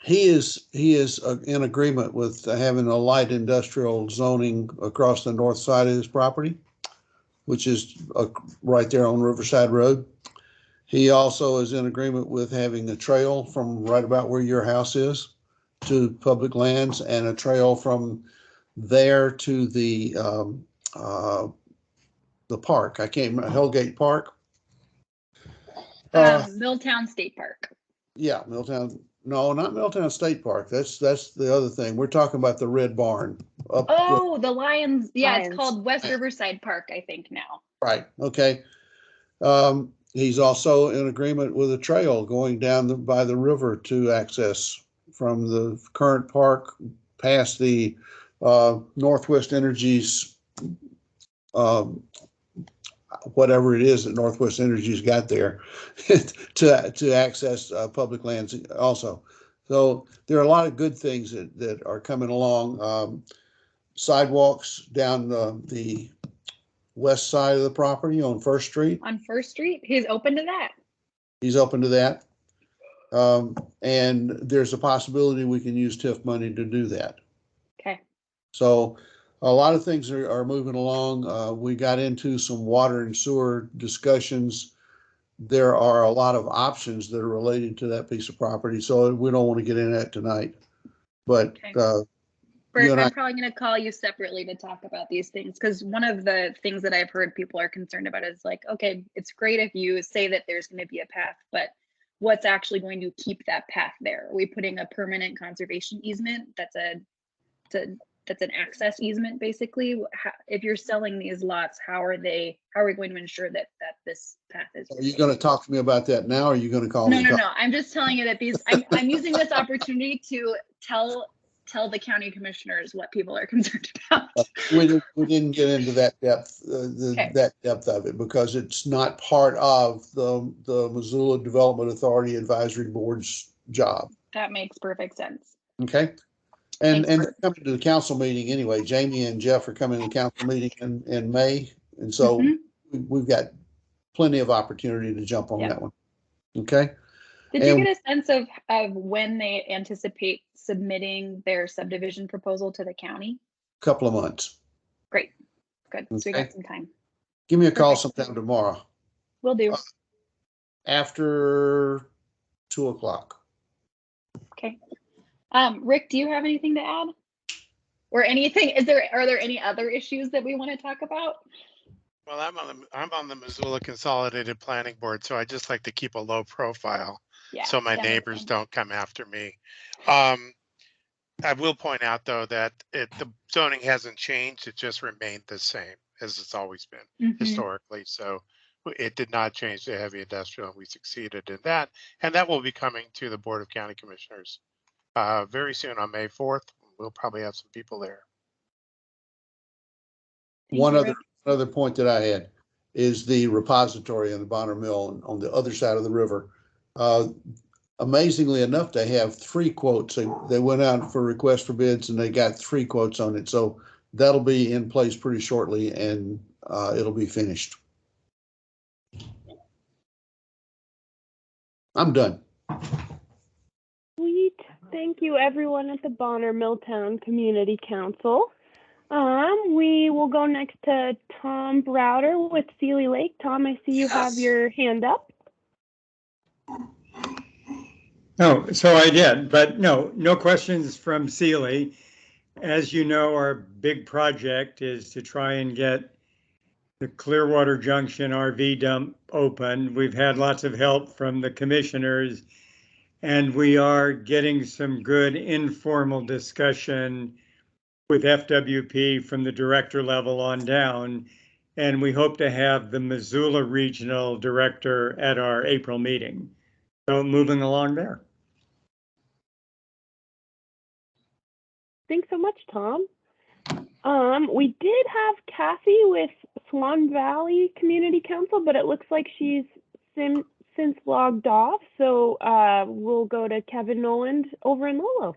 He is in agreement with having a light industrial zoning across the north side of his property, which is right there on Riverside Road. He also is in agreement with having a trail from right about where your house is to public lands, and a trail from there to the park. I can't remember, Hellgate Park. Milltown State Park. Yeah, Milltown. No, not Milltown State Park. That's the other thing. We're talking about the Red Barn. The Lions. Yeah, Lions. It's called West Riverside Park, I think now. Right. Okay. He's also in agreement with a trail going down by the river to access from the current park past the Northwest Energy's whatever it is that Northwest Energy's got there to access public lands also. So there are a lot of good things that are coming along. Sidewalks down the west side of the property on First Street. On First Street, he's open to that. He's open to that. And there's a possibility we can use TIF money to do that. Okay. So a lot of things are moving along. We got into some water and sewer discussions. There are a lot of options that are related to that piece of property, so we don't want to get into that tonight. But Bert, you and I'm I, probably going to call you separately to talk about these things, because one of the things that I've heard people are concerned about is like, okay, it's great if you say that there's going to be a path, but what's actually going to keep that path there? Are we putting a permanent conservation easement that's an access easement, basically? If you're selling these lots, how are we going to ensure that this path is? are you going to talk to me about that now, or are you going to call me? No. I'm just telling you that I'm using this opportunity to tell the county commissioners what people are concerned about. We didn't get into that depth, that depth of it, because it's not part of the Missoula Development Authority Advisory Board's job. That makes perfect sense. Okay. And they're coming to the council meeting anyway. Jamie and Jeff are coming to the council meeting in May. And so we've got plenty of opportunity to jump on that one. Okay. Did you get a sense of when they anticipate submitting their subdivision proposal to the county? Couple of months. Great. Good. So we got some time. Give me a call sometime tomorrow. Will do. After 2 o'clock. Okay. Rick, do you have anything to add? Or anything? Are there any other issues that we want to talk about? Well, I'm on the Missoula Consolidated Planning Board, so I just like to keep a low profile, so my neighbors don't come after me. I will point out though that the zoning hasn't changed; it just remained the same as it's always been historically. So it did not change to heavy industrial, and we succeeded in that. And that will be coming to the Board of County Commissioners very soon on May 4th. We'll probably have some people there. One other point that I had is the repository in the Bonner Mill on the other side of the river. Amazingly enough, they have 3 quotes. They went out for request for bids and they got 3 quotes on it. So that'll be in place pretty shortly, and it'll be finished. I'm done. Sweet. Thank you, everyone at the Bonner Milltown Community Council. We will go next to Tom Browder with Sealy Lake. Tom, I see you have your hand up. Oh, so I did, but no questions from Sealy. As you know, our big project is to try and get the Clearwater Junction RV dump open. We've had lots of help from the commissioners, and we are getting some good informal discussion with FWP from the director level on down. And we hope to have the Missoula Regional Director at our April meeting. So moving along there. Thanks so much, Tom. We did have Kathy with Swan Valley Community Council, but it looks like she's since logged off. So we'll go to Kevin Noland over in Lolo.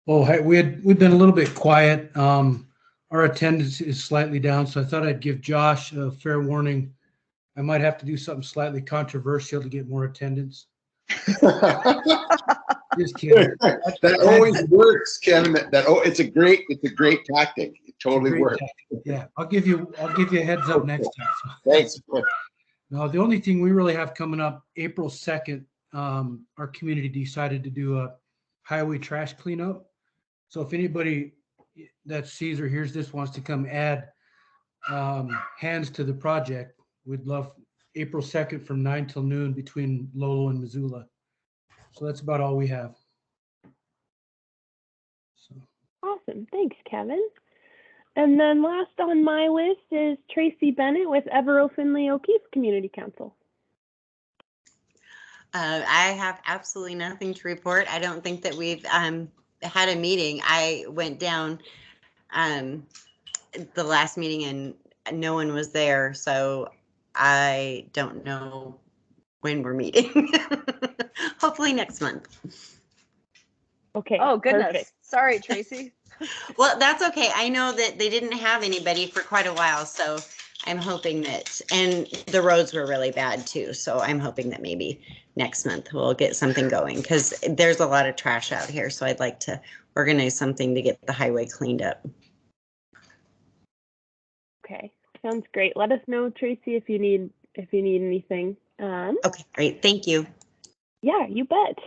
Oh, hey, we've been a little bit quiet. Our attendance is slightly down, so I thought I'd give Josh a fair warning. I might have to do something slightly controversial to get more attendance. Just kidding. That always works, Kevin. It's a great tactic. It totally works. Yeah, I'll give you a heads up next time. Thanks. No, the only thing we really have coming up, April 2nd, our community decided to do a highway trash cleanup. So if anybody that sees or hears this wants to come add hands to the project, we'd love April 2nd from 9 till noon between Lolo and Missoula. So that's about all we have. Awesome. Thanks, Kevin. And then last on my list is Tracy Bennett with Evero Finley O'Keefe Community Council. I have absolutely nothing to report. I don't think that we've had a meeting. I went down the last meeting and no one was there, so I don't know when we're meeting. Hopefully next month. Okay. Oh, goodness. Perfect. Sorry, Tracy. Well, that's okay. I know that they didn't have anybody for quite a while, so I'm hoping that, and the roads were really bad too, so I'm hoping that maybe next month we'll get something going, because there's a lot of trash out here, so I'd like to organize something to get the highway cleaned up. Okay, sounds great. Let us know, Tracy, if you need anything. Okay, great. Thank you. Yeah, you bet.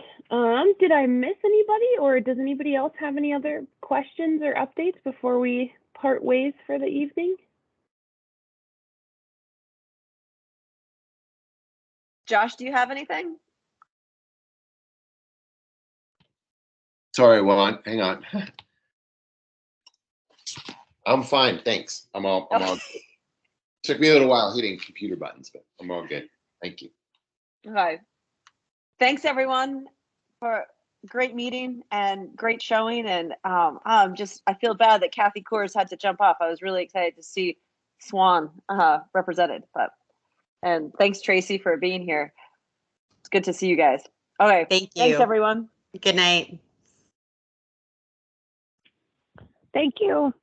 Did I miss anybody, or does anybody else have any other questions or updates before we part ways for the evening? Josh, do you have anything? Sorry, Juan, hang on. I'm fine, thanks. I'm all good. Took me a little while hitting computer buttons, but I'm all good. Thank you. Okay. Thanks everyone for great meeting and great showing. And I feel bad that Kathy Coors had to jump off. I was really excited to see Swan represented, and thanks Tracy for being here. It's good to see you guys. Okay. Thank you. Thanks everyone. Good night. Thank you.